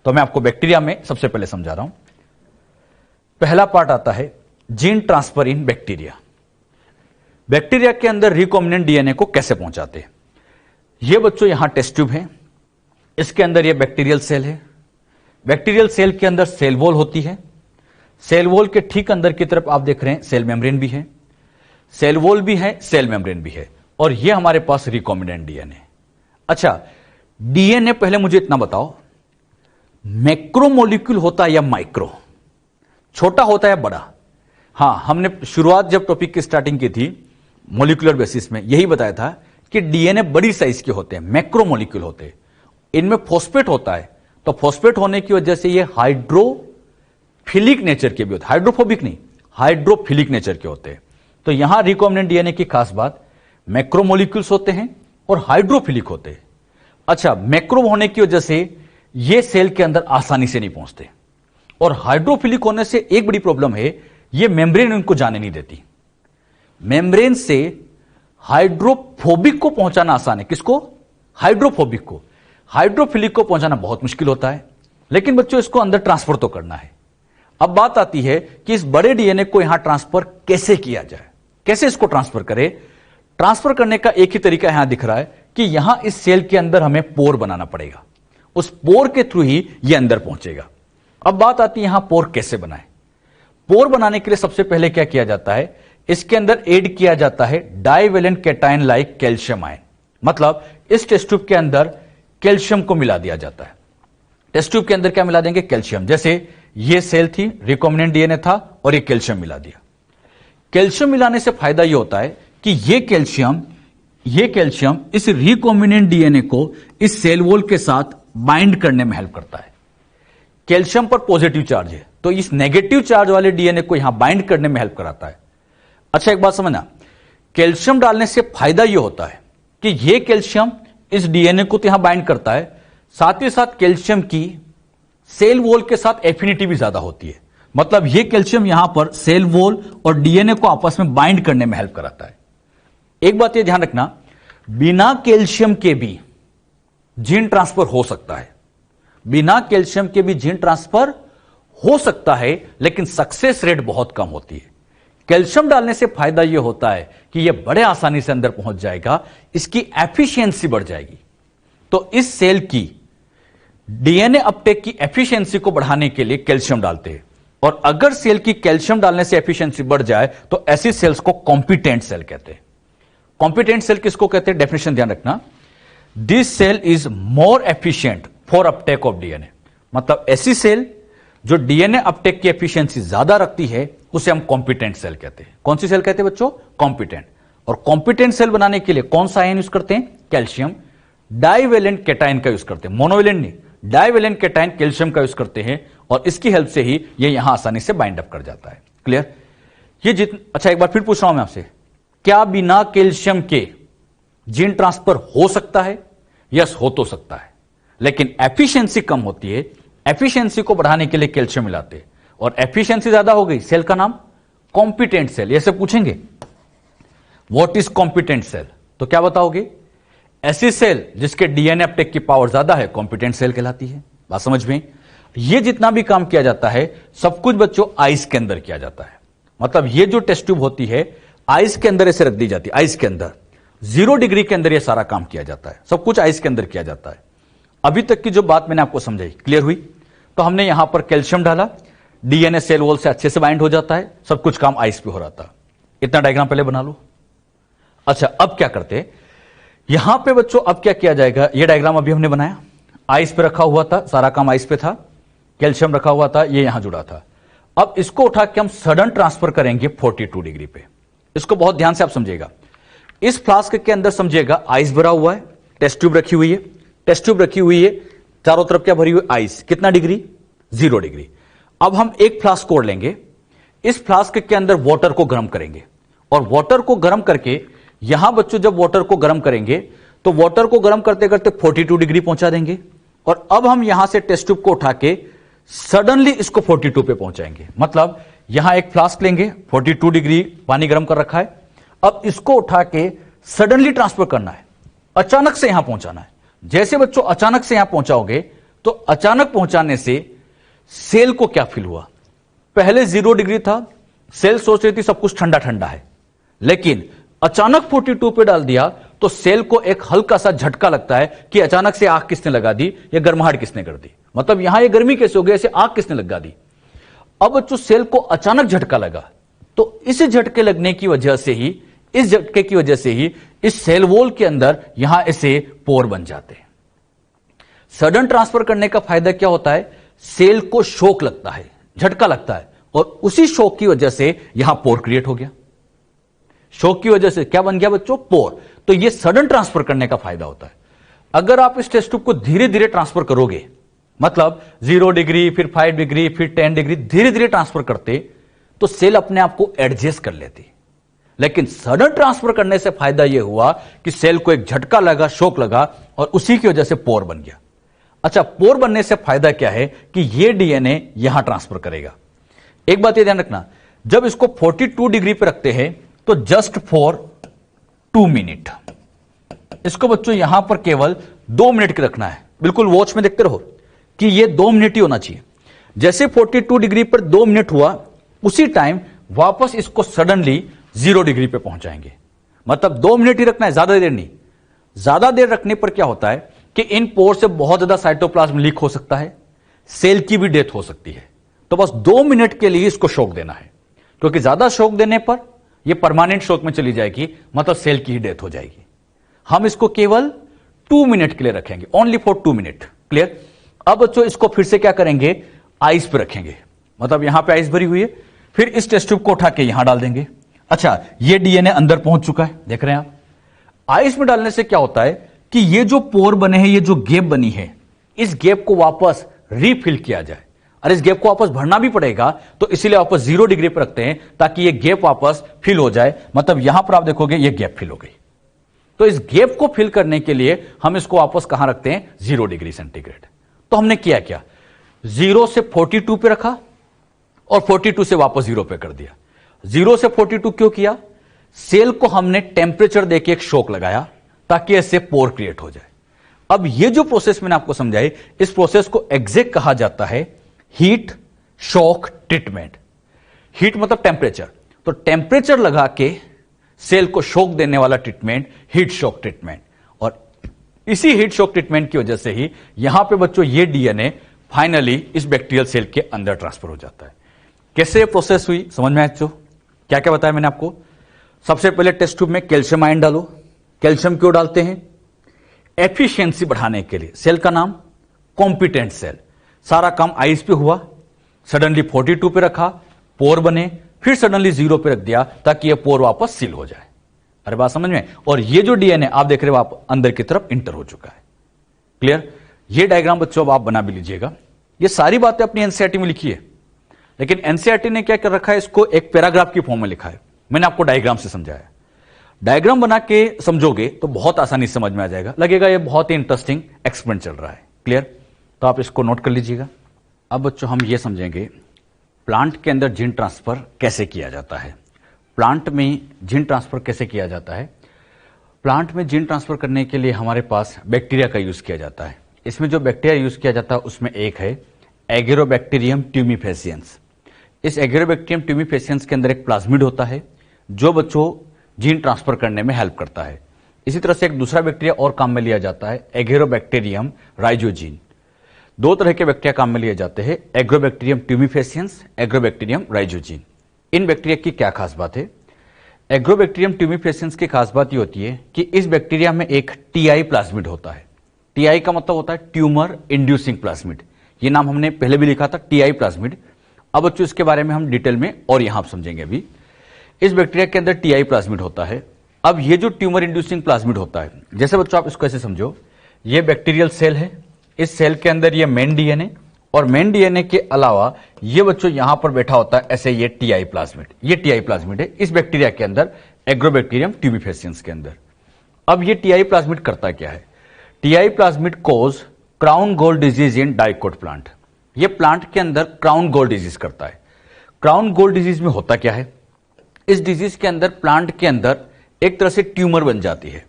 तो मैं आपको बैक्टीरिया में सबसे पहले समझा रहा हूं। पहला पार्ट आता है जीन ट्रांसफर इन बैक्टीरिया। बैक्टीरिया के अंदर रिकॉम्बिनेंट डीएनए को कैसे पहुंचाते हैं? ये बच्चों यहां टेस्ट ट्यूब है, इसके अंदर ये बैक्टीरियल सेल है। बैक्टीरियल सेल के अंदर सेल वॉल होती है। सेल वॉल के ठीक अंदर की तरफ आप देख रहे हैं सेल मेम्ब्रेन भी है, सेल वॉल भी है, सेल मेम्ब्रेन भी है, और ये हमारे पास रिकॉम्बिनेंट डीएनए। अच्छा, डीएनए पहले मुझे इतना बताओ, मैक्रोमोलिक्यूल होता है या माइक्रो? छोटा होता है या बड़ा? हां, हमने शुरुआत जब टॉपिक की स्टार्टिंग की थी मोलिकुलर बेसिस में यही बताया था कि डीएनए बड़ी साइज के होते हैं, मैक्रोमोलिक्यूल होते हैं। इनमें फॉस्फेट होता है, तो फॉस्फेट होने की वजह से ये हाइड्रोफिलिक नेचर के भी होते हैं, हाइड्रोफोबिक नहीं, हाइड्रोफिलिक नेचर के होते हैं। तो यहां रिकॉम्बिनेंट डीएनए की खास बात, मैक्रोमोलिक्यूल्स होते हैं और हाइड्रोफिलिक होते हैं। अच्छा, मैक्रो होने की वजह से ये सेल के अंदर आसानी से नहीं पहुंचते, और हाइड्रोफिलिक होने से एक बड़ी प्रॉब्लम है, ये मेम्ब्रेन इनको जाने नहीं देती। मेम्ब्रेन से हाइड्रोफोबिक को पहुंचाना आसान है। किसको? हाइड्रोफोबिक को। हाइड्रोफिलिक को पहुंचाना बहुत मुश्किल होता है, लेकिन बच्चों इसको अंदर ट्रांसफर तो करना है। अब बात आती है कि इस बड़े डीएनए को यहां ट्रांसफर कैसे किया जाए, कैसे इसको ट्रांसफर करें। ट्रांसफर करने का एक ही तरीका यहां दिख रहा है कि यहां इस सेल के अंदर हमें पोर बनाना पड़ेगा, उस पोर के थ्रू ही यह अंदर पहुंचेगा। अब बात आती है यहां पोर कैसे बनाए। पोर बनाने के लिए सबसे पहले क्या किया जाता है, इसके अंदर ऐड किया जाता है divalent cation like calcium ion. मतलब इस टेस्ट ट्यूब के अंदर कैल्शियम को मिला दिया जाता है। टेस्ट ट्यूब के अंदर क्या मिला देंगे? कैल्शियम। जैसे ये सेल थी, रिकॉम्बिनेंट डीएनए था, और ये कैल्शियम मिला दिया। कैल्शियम मिलाने से फायदा ये होता है कि ये कैल्शियम इस रिकॉम्बिनेंट डीएनए को इस सेल वॉल के साथ बाइंड करने में हेल्प करता है। कैल्शियम पर पॉजिटिव चार्ज है, तो इस नेगेटिव चार्ज वाले डीएनए को यहां बाइंड करने में हेल्प कराता है। अच्छा, एक बात समझना, कैल्शियम डालने से फायदा यह होता है कि यह कैल्शियम इस डीएनए को तो यहां बाइंड करता है, साथ ही साथ कैल्शियम की सेल वॉल के साथ एफिनिटी भी ज्यादा होती है। मतलब यह कैल्शियम यहां पर सेल वॉल और डीएनए को आपस में बाइंड करने में हेल्प कराता है। एक बात यह ध्यान रखना, बिना कैल्शियम के भी जीन ट्रांसफर हो सकता है। बिना कैल्शियम के भी जीन ट्रांसफर हो सकता है, लेकिन सक्सेस रेट बहुत कम होती है। कैल्शियम डालने से फायदा यह होता है कि यह बड़े आसानी से अंदर पहुंच जाएगा, इसकी एफिशिएंसी बढ़ जाएगी। तो इस सेल की डीएनए अपटेक की एफिशिएंसी को बढ़ाने के लिए कैल्शियम डालते हैं, और अगर सेल की कैल्शियम डालने से एफिशिएंसी बढ़ जाए तो ऐसी सेल्स को कॉम्पिटेंट सेल कहते हैं। कॉम्पिटेंट सेल किसको कहते हैं? डेफिनेशन ध्यान रखना, this cell is more efficient for uptake of DNA. मतलब ऐसी सेल जो डीएनए अपटेक की एफिशिएंसी ज्यादा रखती है उसे हम कॉम्पिटेंट सेल कहते हैं। कौन सी सेल कहते हैं बच्चों? कॉम्पिटेंट। और कॉम्पिटेंट सेल बनाने के लिए कौन सा आयन यूज करते हैं? कैल्शियम। डाइवेलेंट कैटायन का यूज करते हैं, मोनोवेलेंट नहीं, डाइवेलेंट कैटायन कैल्शियम का यूज करते हैं, और इसकी हेल्प से ही यह यहां आसानी से बाइंड अप कर जाता है। क्लियर? ये अच्छा, एक बार फिर पूछ रहा हूं मैं आपसे, क्या बिना कैल्शियम के जीन ट्रांसफर हो सकता है? यस, हो तो सकता है, लेकिन एफिशिएंसी कम होती है। एफिशिएंसी को बढ़ाने के लिए कैल्शियम मिलाते हैं, और एफिशिएंसी ज्यादा हो गई, सेल का नाम कॉम्पिटेंट सेल। ऐसे पूछेंगे व्हाट इज कॉम्पिटेंट सेल, तो क्या बताओगे? ऐसी सेल जिसके डीएनए अपटेक की पावर ज्यादा है, कॉम्पिटेंट सेल कहलाती है। बात समझ में? ये जितना भी काम किया जाता है सब कुछ बच्चों आइस के अंदर किया जाता है। मतलब ये जो टेस्ट ट्यूब होती है आइस के अंदर ऐसे रख दी जाती है, आइस के अंदर 0 डिग्री के अंदर ये सारा काम किया जाता है। सब कुछ आइस के अंदर किया जाता है। अभी तक की जो बात मैंने आपको समझाई, क्लियर हुई? तो हमने यहां पर कैल्शियम डाला, डीएनए सेल वॉल से अच्छे से बाइंड हो जाता है, सब कुछ काम आइस पे हो रहा था। इतना डायग्राम पहले बना लो। अच्छा, अब क्या करते, यहां पे बच्चों अब क्या किया जाएगा, ये डायग्राम अभी हमने बनाया, आइस पे रखा हुआ था, सारा काम आइस पे था, कैल्शियम रखा हुआ था, ये यहां जुड़ा था। अब इसको उठा के हम सडन ट्रांसफर करेंगे 42 डिग्री पे। इसको बहुत ध्यान से आप समझिएगा। इस फ्लास्क के अंदर समझिएगा आइस भरा हुआ है, टेस्ट ट्यूब रखी हुई है, टेस्ट ट्यूब रखी हुई है, चारों तरफ क्या भरी हुई आइस, कितना डिग्री, 0 डिग्री। अब हम एक फ्लास्क और लेंगे, इस फ्लास्क के अंदर वाटर को गर्म करेंगे, और वाटर को गर्म करके यहां बच्चों जब वाटर को गर्म करेंगे तो वाटर को गर्म करते करते 42 डिग्री पहुंचा देंगे, और अब हम यहां से टेस्ट ट्यूब को उठा के सडनली इसको 42 पे पहुंचाएंगे। मतलब यहां एक फ्लास्क लेंगे, 42 डिग्री पानी गर्म कर रखा है, अब इसको उठा के सडनली ट्रांसफर करना है, अचानक से यहां पहुंचाना है। जैसे बच्चों अचानक से यहां पहुंचाओगे तो अचानक पहुंचाने से सेल को क्या फील हुआ, पहले 0 डिग्री था, सेल सोच रही थी सब कुछ ठंडा ठंडा है, लेकिन अचानक 42 पे डाल दिया तो सेल को एक हल्का सा झटका लगता है कि अचानक से आग किसने लगा दी, या गर्माहट किसने कर दी, मतलब यहां ये गर्मी कैसे हो गई, ऐसे आग किसने लगा दी। अब बच्चों सेल को अचानक झटका लगा, तो इस झटके लगने की वजह से ही, इस झटके की वजह से ही इस सेल वॉल के अंदर यहां ऐसे पोर बन जाते हैं। सडन ट्रांसफर करने का फायदा क्या होता है, सेल को शॉक लगता है, झटका लगता है, और उसी शॉक की वजह से यहां पोर क्रिएट हो गया। शॉक की वजह से क्या बन गया बच्चों, पोर। तो यह सडन ट्रांसफर करने का फायदा होता है। अगर आप इस टेस्ट ट्यूब को धीरे धीरे ट्रांसफर करोगे, मतलब 0 डिग्री, फिर 5 डिग्री, फिर 10 डिग्री, धीरे धीरे ट्रांसफर करते, तो सेल अपने आप को एडजस्ट कर लेती। लेकिन सडन ट्रांसफर करने से फायदा यह हुआ कि सेल को एक झटका लगा, शॉक लगा, और उसी की वजह से पोर बन गया। अच्छा, पोर बनने से फायदा क्या है कि यह डीएनए यहां ट्रांसफर करेगा। एक बात यह ध्यान रखना, जब इसको 42 डिग्री पर रखते हैं तो जस्ट फॉर 2 मिनट, इसको बच्चों यहां पर केवल 2 मिनट के रखना है। बिल्कुल वॉच में देखते रहो कि यह 2 मिनट ही होना चाहिए। जैसे 42 डिग्री पर 2 मिनट हुआ, उसी टाइम वापस इसको सडनली 0 डिग्री पे पहुंचाएंगे। मतलब 2 मिनट ही रखना है, ज्यादा देर नहीं। ज्यादा देर रखने पर क्या होता है कि इन पोर से बहुत ज्यादा साइटोप्लाज्म लीक हो सकता है, सेल की भी डेथ हो सकती है। तो बस 2 मिनट के लिए इसको शॉक देना है, क्योंकि ज्यादा शॉक देने पर यह परमानेंट शॉक में चली जाएगी, मतलब सेल की ही डेथ हो जाएगी। हम इसको केवल 2 मिनट के लिए रखेंगे, ओनली फॉर 2 मिनट। क्लियर। अब बच्चों इसको फिर से क्या करेंगे, आइस पे रखेंगे, मतलब यहां पे आइस भरी हुई है, फिर इस टेस्ट ट्यूब को उठा के यहां डाल देंगे। अच्छा, ये डीएनए अंदर पहुंच चुका है, देख रहे हैं आप। आइस में डालने से क्या होता है कि ये जो पोर बने हैं, ये जो गैप बनी है, इस गैप को वापस रीफिल किया जाए। और इस गैप को वापस भरना भी पड़ेगा, तो इसीलिए वापस 0 डिग्री पर रखते हैं ताकि ये गैप वापस फिल हो जाए। मतलब यहां पर आप देखोगे ये गैप फिल हो गई। तो इस गैप को फिल करने के लिए हम इसको वापस कहां रखते हैं, 0 डिग्री सेंटीग्रेड। तो हमने किया क्या, 0 से 42 पे रखा और 42 से वापस 0 पे कर दिया। 0 से 42 क्यों किया, सेल को हमने टेम्परेचर देके एक शॉक लगाया ताकि ऐसे पोर क्रिएट हो जाए। अब ये जो प्रोसेस मैंने आपको समझाई, इस प्रोसेस को एग्जैक्ट कहा जाता है हीट शॉक ट्रीटमेंट। हीट मतलब टेम्परेचर, तो टेम्परेचर लगा के सेल को शॉक देने वाला ट्रीटमेंट हीट शॉक ट्रीटमेंट। और इसी हीट शॉक ट्रीटमेंट की वजह से ही यहां पे बच्चों ये डीएनए फाइनली इस बैक्टीरियल सेल के अंदर ट्रांसफर हो जाता है। कैसे ये प्रोसेस हुई समझ में आया बच्चों, क्या क्या बताया मैंने आपको। सबसे पहले टेस्ट ट्यूब में कैल्शियम आयन डालो। कैल्शियम क्यों डालते हैं, एफिशिएंसी बढ़ाने के लिए। सेल का नाम कॉम्पिटेंट सेल। सारा काम आइस पे हुआ, सडनली 42 पे रखा, पोर बने, फिर सडनली 0 पे रख दिया ताकि ये पोर वापस सील हो जाए। अरे बात समझ में। और ये जो डीएनए आप देख रहे हो आप अंदर की तरफ इंटर हो चुका है। क्लियर। ये डायग्राम बच्चों अब आप बना भी लीजिएगा। ये सारी बातें अपनी एनसीईआरटी में लिखी है, लेकिन एनसीईआरटी ने क्या कर रखा है, इसको एक पैराग्राफ की फॉर्म में लिखा है। मैंने आपको डायग्राम से समझाया। डायग्राम बना के समझोगे तो बहुत आसानी से समझ में आ जाएगा, लगेगा ये बहुत ही इंटरेस्टिंग एक्सपेरिमेंट चल रहा है। क्लियर। तो आप इसको नोट कर लीजिएगा। अब बच्चों हम ये समझेंगे प्लांट के अंदर जीन ट्रांसफर कैसे किया जाता है। प्लांट में जीन ट्रांसफर कैसे किया जाता है। प्लांट में जीन ट्रांसफर करने के लिए हमारे पास बैक्टीरिया का यूज किया जाता है। इसमें जो बैक्टीरिया यूज किया जाता है उसमें एक है एगेरोबैक्टीरियम ट्यूमिफेसियंस। इस एगेरोबैक्टीरियम ट्यूमिफेसियंस के अंदर एक प्लाज्मिड होता है जो बच्चों जीन ट्रांसफर करने में हेल्प करता है। इसी तरह से एक दूसरा बैक्टीरिया और काम में लिया जाता है एगेरोबैक्टीरियम राइजोजीन। दो तरह के बैक्टीरिया काम में लिए जाते हैं, एग्रोबैक्टीरियम ट्यूमिफेसियंस, एग्रोबैक्टीरियम राइजोजिन। इन बैक्टीरिया की क्या खास बात है? एग्रोबैक्टीरियम ट्यूमिफेसियंस की खास बात ये होती है कि इस बैक्टीरिया में एक टीआई प्लाज्मिड होता है। टीआई का मतलब होता है ट्यूमर इंड्यूसिंग प्लाज्मिड। ये नाम हमने पहले भी लिखा था, टीआई प्लाज्मिड। अब बच्चों इसके बारे में हम डिटेल में और यहां आप समझेंगे। अभी इस बैक्टीरिया के अंदर टीआई प्लाज्मिड होता है। अब ये जो ट्यूमर इंड्यूसिंग प्लाज्मिड होता है, जैसे बच्चों आप इसको ऐसे समझो, ये बैक्टीरियल सेल है, इस सेल के अंदर ये मेन डीएनए, और मेन डीएनए के अलावा ये बच्चों यहां पर बैठा होता है ऐसे ये टीआई प्लाज्मिड। ये टीआई प्लाज्मिड है इस बैक्टीरिया के अंदर, एग्रोबैक्टीरियम ट्यूमिफेसियंस के अंदर। अब ये टीआई प्लाज्मिड करता क्या है? Ti plasmid causes crown gall disease in dicot plant. ये प्लांट के अंदर क्राउन गोल डिजीज करता है। क्राउन गोल डिजीज में होता क्या है? इस डिजीज के अंदर प्लांट के अंदर एक तरह से ट्यूमर बन जाती है।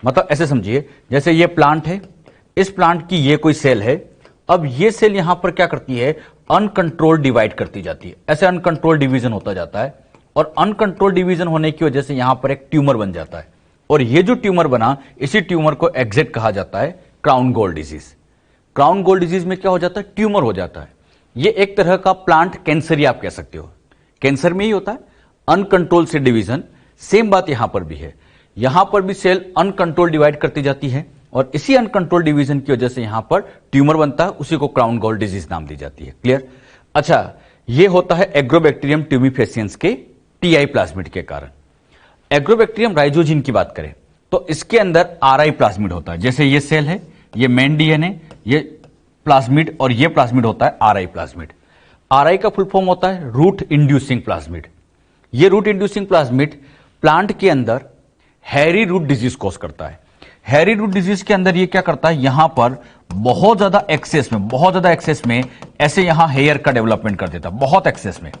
मतलब ऐसे समझिए, जैसे ये प्लांट है, इस प्लांट की ये कोई सेल है। अब ये सेल यहां पर क्या करती है? अनकंट्रोल्ड डिवाइड करती जाती है। ऐसे अनकंट्रोल्ड डिवीजन होता जाता है, और अनकंट्रोल्ड डिवीजन होने की वजह से यहां पर एक ट्यूमर बन जाता है। और ये जो ट्यूमर बना, इसी ट्यूमर को एग्जैक्ट कहा जाता है crown gall disease. Crown gall disease में क्या हो जाता है? ट्यूमर हो जाता है। ये एक तरह का प्लांट कैंसर ही आप कह सकते हो। कैंसर में ही होता है अनकंट्रोल से डिवीजन। सेम बात यहां पर भी है। यहां पर भी सेल अनकंट्रोल डिवाइड करती जाती है, और इसी अनकंट्रोल डिवीजन की वजह से यहां पर ट्यूमर बनता है। उसी को क्राउन गोल डिजीज नाम दी जाती है। क्लियर? अच्छा, ये होता है एग्रोबैक्टीरियम ट्यूमिफेसियंस के टीआई प्लाज्मिड के कारण। एग्रोबैक्टीरियम राइजोजिन की बात करें तो इसके अंदर आरआई प्लाज्मिड होता है। जैसे ये सेल है, ये मेन डीएनए, ये प्लाज्मिड, और ये प्लाज्मिड होता है आरआई प्लाज्मिड। आरआई का फुल फॉर्म होता है रूट इंड्यूसिंग प्लाज्मिड। ये रूट इंड्यूसिंग प्लाज्मिड प्लांट के अंदर हैरी रूट डिजीज कॉज करता है। हैरी रूट डिजीज के अंदर ये क्या करता है? यहां पर बहुत ज्यादा एक्सेस में ऐसे यहां हेयर का डेवलपमेंट कर देता है, बहुत एक्सेस में।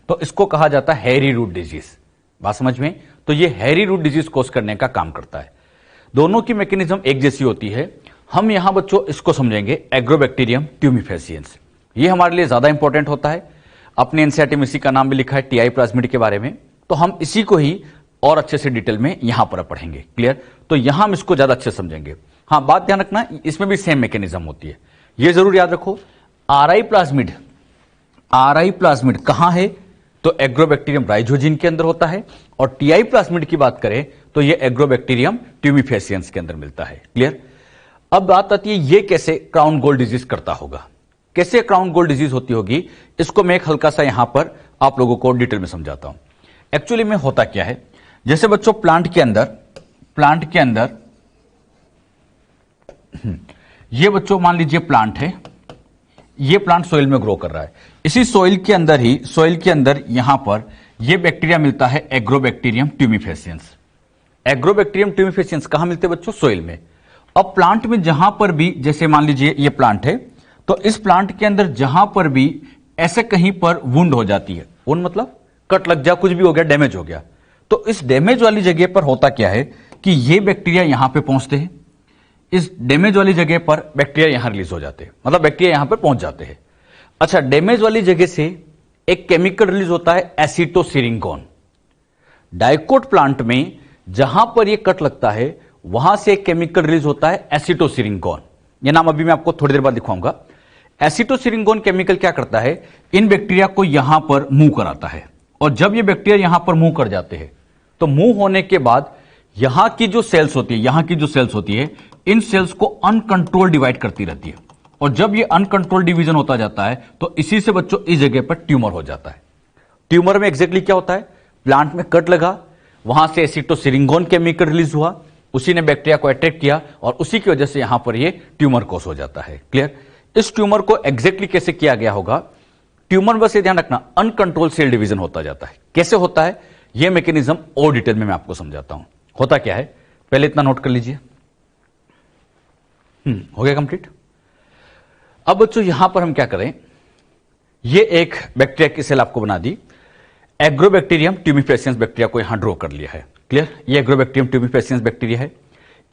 तो इसको कहा जाता है हैरी रूट डिजीज। बात समझ में? तो ये हैरी रूट डिजीज कॉज करने का काम करता है। दोनों की मैकेनिज्म एक जैसी होती है। हम यहां बच्चों इसको समझेंगे एग्रोबैक्टीरियम ट्यूमिफेसियंस। ये हमारे लिए ज्यादा इंपॉर्टेंट होता है। अपने एनसीईआरटी में इसी का नाम भी लिखा है, टीआई प्लाज्मिड के बारे में। तो हम इसी को ही और अच्छे से डिटेल में यहां पर पढ़ेंगे। क्लियर? तो यहां हम इसको ज्यादा अच्छे समझेंगे। हां, बात ध्यान रखना, इसमें भी सेम मैकेनिज्म होती है। यह जरूर याद रखो, आरआई प्लाज्मिड कहां है? तो एग्रोबैक्टीरियम राइजोजिन के अंदर होता है। और टीआई प्लाज्मिड की बात करें तो यह एग्रोबैक्टीरियम ट्यूमिफेसियंस के अंदर मिलता है। क्लियर? अब बात आती है ये कैसे क्राउन गोल डिजीज करता होगा, कैसे क्राउन गोल डिजीज होती होगी। इसको मैं एक हल्का सा यहां पर आप लोगों को डिटेल में समझाता हूं। एक्चुअली में होता क्या है, जैसे बच्चों प्लांट के अंदर ये बच्चों मान लीजिए प्लांट है, ये प्लांट सोइल में ग्रो कर रहा है। इसी सोइल के अंदर यहां पर ये बैक्टीरिया मिलता है एग्रोबैक्टीरियम ट्यूमिफेसियंस। एग्रोबैक्टीरियम ट्यूमिफेसियंस कहां मिलते हैं बच्चों? सोइल में। अब प्लांट में जहां पर भी, जैसे मान लीजिए ये प्लांट है, तो इस प्लांट के अंदर जहां पर भी ऐसे कहीं पर वुंड हो जाती है, वुंड मतलब कट लग जा, कुछ भी हो गया, डैमेज हो गया, तो इस डैमेज वाली जगह पर होता क्या है कि ये बैक्टीरिया यहां पे पहुंचते हैं। इस डैमेज वाली जगह पर बैक्टीरिया यहां रिलीज हो जाते हैं, मतलब बैक्टीरिया यहां पर पहुंच जाते हैं। अच्छा, डैमेज वाली जगह से एक केमिकल रिलीज होता है एसिटोसिरिंगोन। डाइकोट प्लांट में जहां पर ये कट लगता है वहां से एक केमिकल रिलीज होता है एसिटोसिरिंगोन। ये नाम अभी मैं आपको थोड़ी देर बाद दिखाऊंगा। एसिटोसिरिंगोन केमिकल क्या करता है? इन बैक्टीरिया को यहां पर मूव कराता है। और जब ये बैक्टीरिया यहां पर मूव कर जाते हैं तो मूव होने के बाद यहां की जो सेल्स होती है, इन सेल्स को अनकंट्रोल डिवाइड करती रहती है। और जब ये अनकंट्रोल डिवीजन होता जाता है तो इसी से बच्चों इस जगह पर ट्यूमर हो जाता है। ट्यूमर में एग्जैक्टली क्या होता है? प्लांट में कट लगा, वहां से एसिटोसिरिंगोन केमिकल रिलीज हुआ, उसी ने बैक्टीरिया को अट्रैक्ट किया, और उसी की वजह से यहां पर ये ट्यूमर कोस हो जाता है। क्लियर? इस ट्यूमर को एग्जैक्टली कैसे किया गया होगा? ट्यूमर बस ये ध्यान रखना, अनकंट्रोल सेल डिवीजन होता जाता है। कैसे होता है यह मैकेनिज्म और डिटेल में मैं आपको समझाता हूं। होता क्या है पहले इतना नोट कर लीजिए। हो गया कंप्लीट? अब बच्चों यहां पर हम क्या करें, ये एक बैक्टीरिया की सेल आपको बना दी, एग्रोबैक्टीरियम ट्यूमिफेसियंस बैक्टीरिया को यहां ड्रॉ कर लिया है। क्लियर? ये एग्रोबैक्टीरियम ट्यूमिफेसियंस बैक्टीरिया है।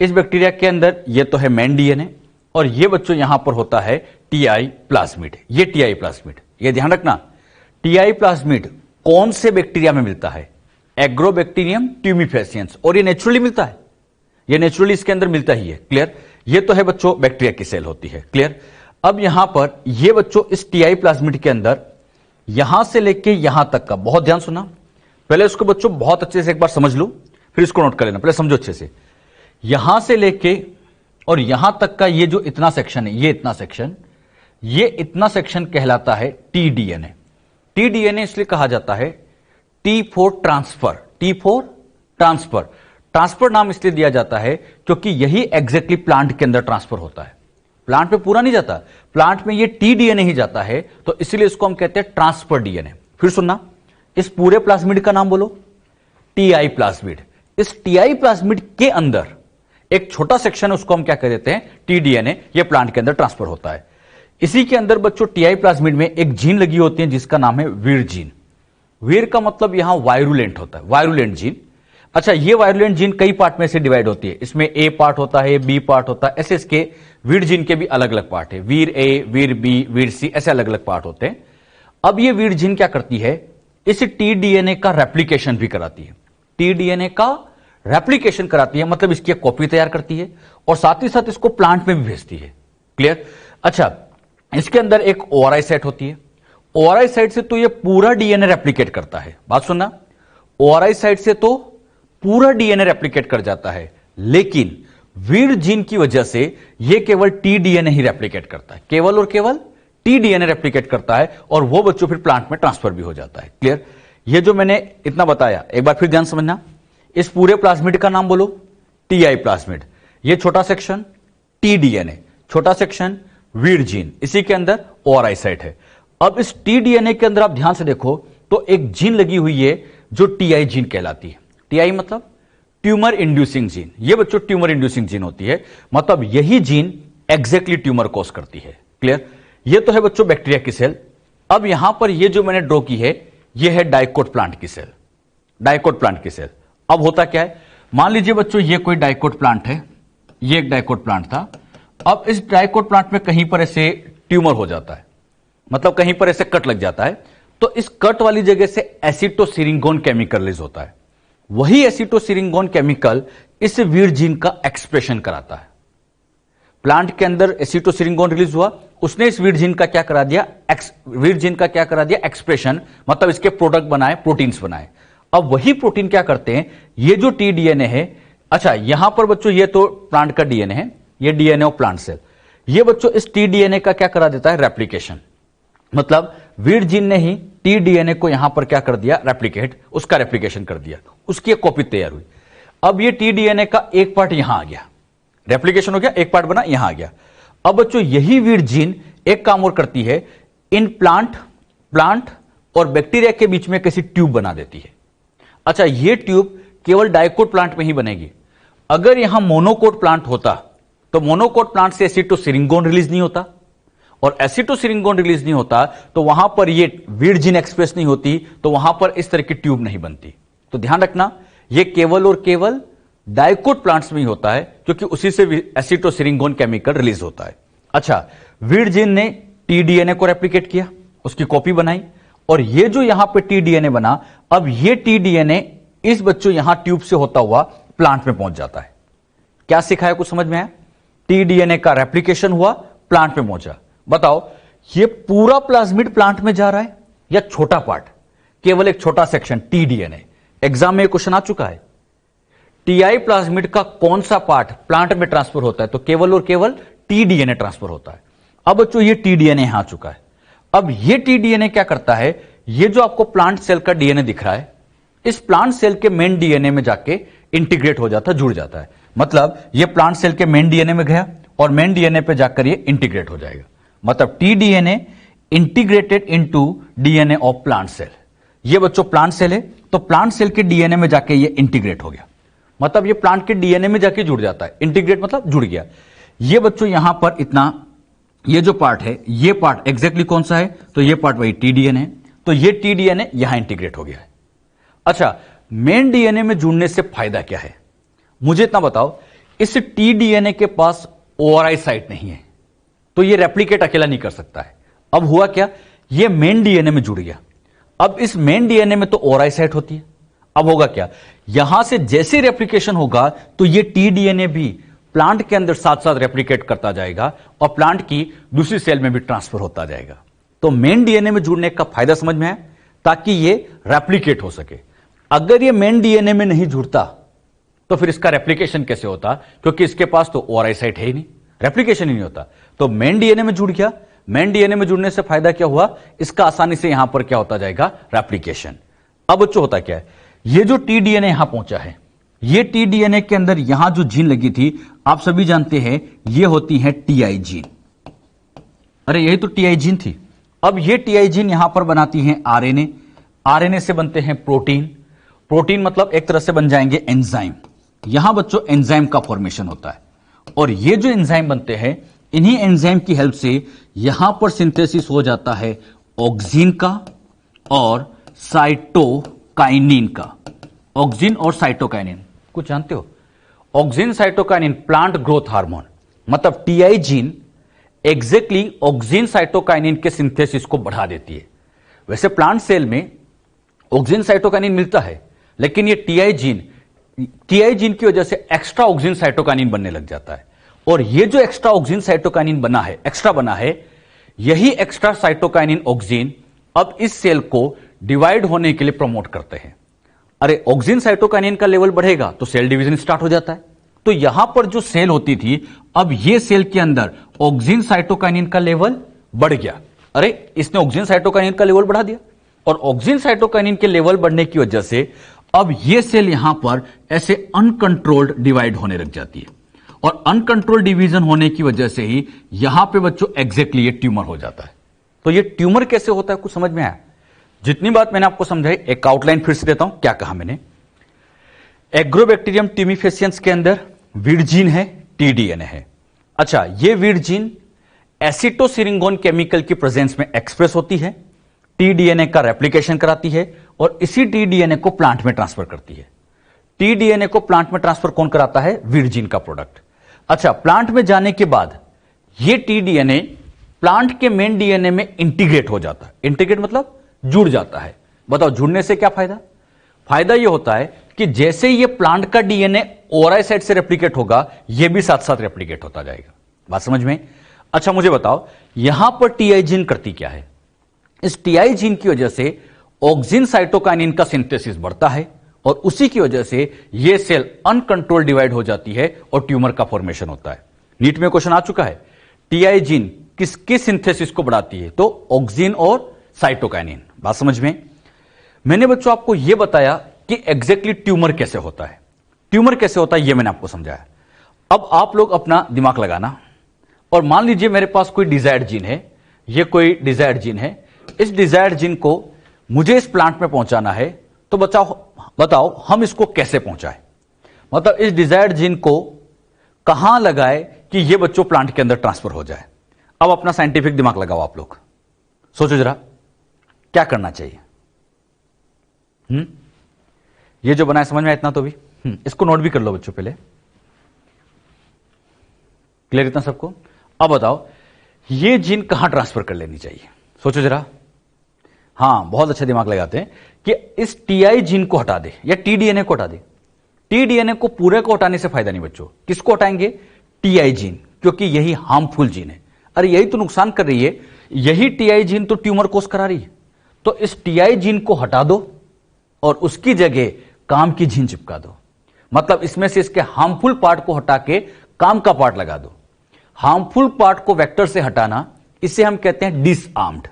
इस बैक्टीरिया के अंदर ये तो है मेन डीएनए, और ये बच्चों यहां पर होता है टीआई प्लाज्मिड। ये टीआई प्लाज्मिड, ये ध्यान रखना, टीआई प्लाज्मिड कौन से बैक्टीरिया में मिलता है? Agrobacterium tumefaciens. और ये नेचुरली मिलता है, ये नेचुरली इसके अंदर मिलता ही है। क्लियर? ये तो है बच्चों बैक्टीरिया की सेल होती है। क्लियर? अब यहां पर ये बच्चों इस टीआई प्लाज्मिड के अंदर यहां से लेके यहां तक का, बहुत ध्यान सुना, पहले उसको बच्चों बहुत अच्छे से एक बार समझ लो, फिर इसको नोट कर लेना, पहले समझो अच्छे से। यहां से लेके और यहां तक का ये जो इतना सेक्शन है, ये इतना सेक्शन कहलाता है टीडीएनए। टीडीएनए इसलिए कहा जाता है T for transfer, T for transfer. Transfer नाम इसलिए दिया जाता है क्योंकि यही एग्जैक्टली प्लांट के अंदर ट्रांसफर होता है। प्लांट में पूरा नहीं जाता, प्लांट में ये टीडीएनए ही जाता है, तो इसलिए इसको हम कहते हैं ट्रांसफर डीएनए। फिर सुनना, इस पूरे प्लाज्मिड का नाम बोलो, टीआई प्लाज्मिड। इस टीआई प्लाज्मिड के अंदर एक छोटा सेक्शन है, उसको हम क्या कह देते हैं, टीडीएनए। ये प्लांट के अंदर ट्रांसफर होता है। इसी के अंदर बच्चों टीआई प्लाज्मिड में एक जीन लगी होती है जिसका नाम है वीर जीन। वीर का मतलब यहां वायरुलेंट होता है, वायरुलेंट जीन। अच्छा, ये वायरुलेंट जीन कई पार्ट में से डिवाइड होती है, इसमें ए पार्ट होता है, बी पार्ट होता है, ऐसे इसके वीर जीन के भी अलग अलग पार्ट है, वीर ए, वीर बी, वीर सी, ऐसे अलग अलग पार्ट होते हैं। अब ये वीर जीन क्या करती है, इस टीडीएनए का रेप्लिकेशन भी कराती है। टीडीएनए का रेप्लिकेशन कराती है मतलब इसकी कॉपी तैयार करती है और साथ ही साथ इसको प्लांट में भी भेजती है। क्लियर? अच्छा, इसके अंदर एक ओआरआई साइट होती है। ओआरआई साइट से तो ये पूरा डीएनए रेप्लिकेट करता है, बात सुनना, ओआरआई साइट से तो पूरा डीएनए रेप्लिकेट कर जाता है, लेकिन वीर जीन की वजह से ये केवल टीडीएनए ही रेप्लिकेट करता है, केवल और केवल टीडीएनए रेप्लिकेट करता है और वो बच्चों फिर प्लांट में ट्रांसफर भी हो जाता है। क्लियर? ये जो मैंने इतना बताया एक बार फिर ध्यान समझना। इस पूरे प्लाज्मिड का नाम बोलो, टीआई प्लाज्मिड। ये छोटा सेक्शन टीडीएनए, छोटा सेक्शन वीर जीन, इसी के अंदर ओआरआई साइट है। अब इस टीडीएनए के अंदर आप ध्यान से देखो तो एक जीन लगी हुई है जो टीआई जीन कहलाती है। टीआई मतलब ट्यूमर इंड्यूसिंग जीन। ये बच्चों ट्यूमर इंड्यूसिंग जीन होती है, मतलब यही जीन एग्जैक्टली ट्यूमर कॉज करती है। क्लियर? ये तो है बच्चों बैक्टीरिया की सेल। अब यहां पर ये जो मैंने ड्रॉ की है, ये है डाइकोट प्लांट की सेल, डाइकोट प्लांट की सेल। अब होता क्या है, मान लीजिए बच्चों ये कोई डाइकोट प्लांट है, ये एक डाइकोट प्लांट था। अब इस डाइकोट प्लांट में कहीं पर ऐसे ट्यूमर हो जाता है, मतलब कहीं पर ऐसे कट लग जाता है, तो इस कट वाली जगह से एसिटोसिरिंगोन केमिकल रिलीज होता है। वही एसिटोसिरिंगोन केमिकल इस वीर जीन का एक्सप्रेशन कराता है। प्लांट के अंदर एसिटोसिरिंगोन रिलीज हुआ, उसने इस वीर जीन का क्या करा दिया, वीर जीन का क्या करा दिया, एक्सप्रेशन, मतलब इसके प्रोडक्ट बनाए, प्रोटीन्स बनाए। अब वही प्रोटीन क्या करते हैं, ये जो टीडीएनए है, अच्छा यहां पर बच्चों ये तो प्लांट का डीएनए है, ये डीएनए ऑफ प्लांट सेल, ये बच्चों इस टीडीएनए का क्या करा देता है, रेप्लिकेशन। मतलब वीर जीन ने ही टीडीएनए को यहां पर क्या कर दिया, रेप्लिकेट, उसका रेप्लिकेशन कर दिया, उसकी एक कॉपी तैयार हुई। अब ये टीडीएनए का एक पार्ट यहां आ गया, रेप्लिकेशन हो गया, एक पार्ट बना, यहां आ गया। अब बच्चों यही वीर जीन एक काम और करती है, इन प्लांट और बैक्टीरिया के बीच में कैसी ट्यूब बना देती है। अच्छा, ये ट्यूब केवल डाइकोट प्लांट में ही बनेगी। अगर यहां मोनोकोट प्लांट होता तो मोनोकोट प्लांट से एसिटोसिरिंगोन रिलीज नहीं होता, और एसिटोसिरिंगोन रिलीज नहीं होता तो वहां पर ये वीर जीन एक्सप्रेस नहीं होती, तो वहां पर इस तरह की ट्यूब नहीं बनती। तो ध्यान रखना, ये केवल और केवल डाइकोट प्लांट्स में ही होता है, क्योंकि उसी से एसिटोसिरिंगोन केमिकल रिलीज होता है। अच्छा, वीर जीन ने टीडीएनए को रेप्लिकेट किया, उसकी कॉपी बनाई, और ये जो यहां पे टीडीएनए बना, अब ये टीडीएनए इस बच्चों यहां ट्यूब से होता हुआ प्लांट में पहुंच जाता है। क्या सिखाया, कुछ समझ में आया? टीडीएनए का रेप्लिकेशन हुआ, प्लांट में पहुंचा। बताओ, ये पूरा प्लाज्मिड प्लांट में जा रहा है या छोटा पार्ट, केवल एक छोटा सेक्शन टीडीएनए? एग्जाम में क्वेश्चन आ चुका है, टीआई प्लाज्मिड का कौन सा पार्ट प्लांट में ट्रांसफर होता है, तो केवल और केवल टीडीएनए ट्रांसफर होता है। अब बच्चों ये टीडीएनए यहां आ चुका है। अब ये टीडीएनए क्या करता है, ये जो आपको प्लांट सेल का डीएनए दिख रहा है, इस प्लांट सेल के मेन डीएनए में जाके इंटीग्रेट हो जाता है, जुड़ जाता है। मतलब ये प्लांट सेल के मेन डीएनए में गया और मेन डीएनए पे जाकर ये इंटीग्रेट हो जाएगा। मतलब T-DNA integrated into DNA of plant cell. ये बच्चों प्लांट सेल है, तो प्लांट सेल के डीएनए में जाके ये इंटीग्रेट हो गया, मतलब ये प्लांट के डीएनए में जाके जुड़ जाता है। इंटीग्रेट मतलब जुड़ गया। ये बच्चों यहां पर इतना, ये जो पार्ट है, ये पार्ट एग्जैक्टली कौन सा है, तो ये पार्ट वही टीडीएनए, तो ये टीडीएनए यहां इंटीग्रेट हो गया है। अच्छा, मेन डीएनए में जुड़ने से फायदा क्या है, मुझे इतना बताओ। इस टीडीएनए के पास ओआरआई साइट नहीं है, तो ये रेप्लिकेट अकेला नहीं कर सकता है। अब हुआ क्या, ये मेन डीएनए में जुड़ गया। अब इस मेन डीएनए में तो ओआरआई साइट होती है। अब होगा क्या, यहां से जैसे रेप्लिकेशन होगा तो ये टीडीएनए भी प्लांट के अंदर साथ साथ रेप्लिकेट करता जाएगा और प्लांट की दूसरी सेल में भी ट्रांसफर होता जाएगा। तो मेन डीएनए में जुड़ने का फायदा समझ में है, ताकि ये रेप्लिकेट हो सके। अगर ये मेन डीएनए में नहीं जुड़ता तो फिर इसका रेप्लिकेशन कैसे होता, क्योंकि इसके पास तो ओआरआई साइट है ही नहीं, रेप्लिकेशन ही नहीं होता। तो मेन डीएनए में जुड़ गया। मेन डीएनए में जुड़ने से फायदा क्या हुआ, इसका आसानी से यहां पर क्या होता जाएगा, रेप्लिकेशन। अब बच्चों होता क्या है, ये जो टी डीएनए यहां पहुंचा है, ये टी डीएनए के अंदर यहां जो जीन लगी थी, आप सभी जानते हैं ये होती है टीआई जीन। अरे यही तो टीआई जीन थी। अब ये टीआई जीन यहां पर बनाती है आरएनए, आरएनए से बनते हैं प्रोटीन, प्रोटीन मतलब एक तरह से बन जाएंगे एंजाइम। यहां बच्चों एंजाइम का फॉर्मेशन होता है, और ये जो एंजाइम बनते हैं, इन्हीं एंजाइम की हेल्प से यहां पर सिंथेसिस हो जाता है ऑक्सिन का और साइटोकाइनिन का। ऑक्सिन और साइटोकाइनिन कुछ जानते हो? Auxin cytokinin plant growth hormone, मतलब Ti gene exactly auxin cytokinin के सिंथेसिस को बढ़ा देती है। वैसे प्लांट सेल में ऑक्सिन साइटोकाइनिन मिलता है, लेकिन ये टीआई जीन की वजह से एक्स्ट्रा ऑक्सिन साइटोकाइनिन बनने लग जाता है, और ये जो एक्स्ट्रा ऑक्सिन साइटोकाइनिन बना है, एक्स्ट्रा बना है, यही एक्स्ट्रा साइटोकाइनिन ऑक्सिन अब इस सेल को डिवाइड होने के लिए प्रमोट करते हैं। अरे ऑक्सिन साइटोकाइनिन का लेवल बढ़ेगा तो सेल डिवीजन स्टार्ट हो जाता है। तो यहां पर जो सेल होती थी, अब ये सेल के अंदर ऑक्सिन साइटोकाइनिन का लेवल बढ़ गया। अरे इसने ऑक्सिन साइटोकाइनिन का लेवल बढ़ा दिया, और ऑक्सिन साइटोकाइनिन के लेवल बढ़ने की वजह से अब ये सेल यहां पर ऐसे अनकंट्रोल्ड डिवाइड होने लग जाती है, और अनकंट्रोल्ड डिवीजन होने की वजह से ही यहां पे बच्चों एग्जैक्टली ये ट्यूमर हो जाता है। तो ये ट्यूमर कैसे होता है, कुछ समझ में आया? जितनी बात मैंने आपको समझाई, एक आउटलाइन फिर से देता हूं। क्या कहा मैंने? एग्रोबैक्टीरियम टीमीफेसियंस के अंदर वीड जीन है, टीडीएनए है। अच्छा, ये वीड जीन एसिटोसिरिंगोन केमिकल की प्रेजेंस में एक्सप्रेस होती है, टीडीएनए का रेप्लिकेशन कराती है, और इसी टीडीएनए को प्लांट में ट्रांसफर करती है। टीडीएनए को प्लांट में ट्रांसफर कौन कराता है? वीड जीन का प्रोडक्ट। अच्छा, प्लांट में जाने के बाद ये टीडीएनए प्लांट के मेन डीएनए में इंटीग्रेट हो जाता है। इंटीग्रेट मतलब जुड़ जाता है। बताओ जुड़ने से क्या फायदा? फायदा ये होता है कि जैसे ये प्लांट का डीएनए ओआरआई साइट से रेप्लिकेट होगा, ये भी साथ साथ रेप्लिकेट होता जाएगा। बात समझ में? अच्छा, मुझे बताओ यहां पर टीआई जीन करती क्या है? इस टीआई जीन की वजह से ऑक्सिन साइटोकाइनिन का सिंथेसिस बढ़ता है, और उसी की वजह से ये सेल अनकंट्रोल डिवाइड हो जाती है और ट्यूमर का फॉर्मेशन होता है। नीट में क्वेश्चन आ चुका है, टीआई जीन किसके सिंथेसिस को बढ़ाती है? तो ऑक्सिन और साइटोकाइनिन। बात समझ में? मैंने बच्चों आपको यह बताया कि एग्जैक्टली ट्यूमर कैसे होता है। ट्यूमर कैसे होता है यह मैंने आपको समझाया। अब आप लोग अपना दिमाग लगाना, और मान लीजिए मेरे पास कोई डिजायर्ड जीन है, यह कोई डिजायर्ड जीन है। इस डिजायर्ड जीन को मुझे इस प्लांट में पहुंचाना है, तो बताओ हम इसको कैसे पहुंचाएं? मतलब इस डिजायर्ड जीन को कहां लगाए कि यह बच्चों प्लांट के अंदर ट्रांसफर हो जाए? अब अपना साइंटिफिक दिमाग लगाओ, आप लोग सोचो जरा क्या करना चाहिए। ये जो बनाया समझ में आया इतना तो भी? इसको नोट भी कर लो बच्चों पहले। क्लियर इतना सबको? अब बताओ ये जीन कहां ट्रांसफर कर लेनी चाहिए? सोचो जरा। हां, बहुत अच्छा दिमाग लगाते हैं कि इस टीआई जीन को हटा दे या टीडीएनए को हटा दे। टीडीएनए को पूरे को हटाने से फायदा नहीं बच्चों। किसको हटाएंगे? टीआई जीन, क्योंकि यही हार्मफुल जीन है। अरे यही तो नुकसान कर रही है, यही टीआई जीन तो ट्यूमर कोस करा रही है। तो इस टीआई जीन को हटा दो और उसकी जगह काम की जीन चिपका दो। मतलब इसमें से इसके हार्मफुल पार्ट को हटा के काम का पार्ट लगा दो। हार्मफुल पार्ट को वेक्टर से हटाना, इसे हम कहते हैं डिसआर्म्ड।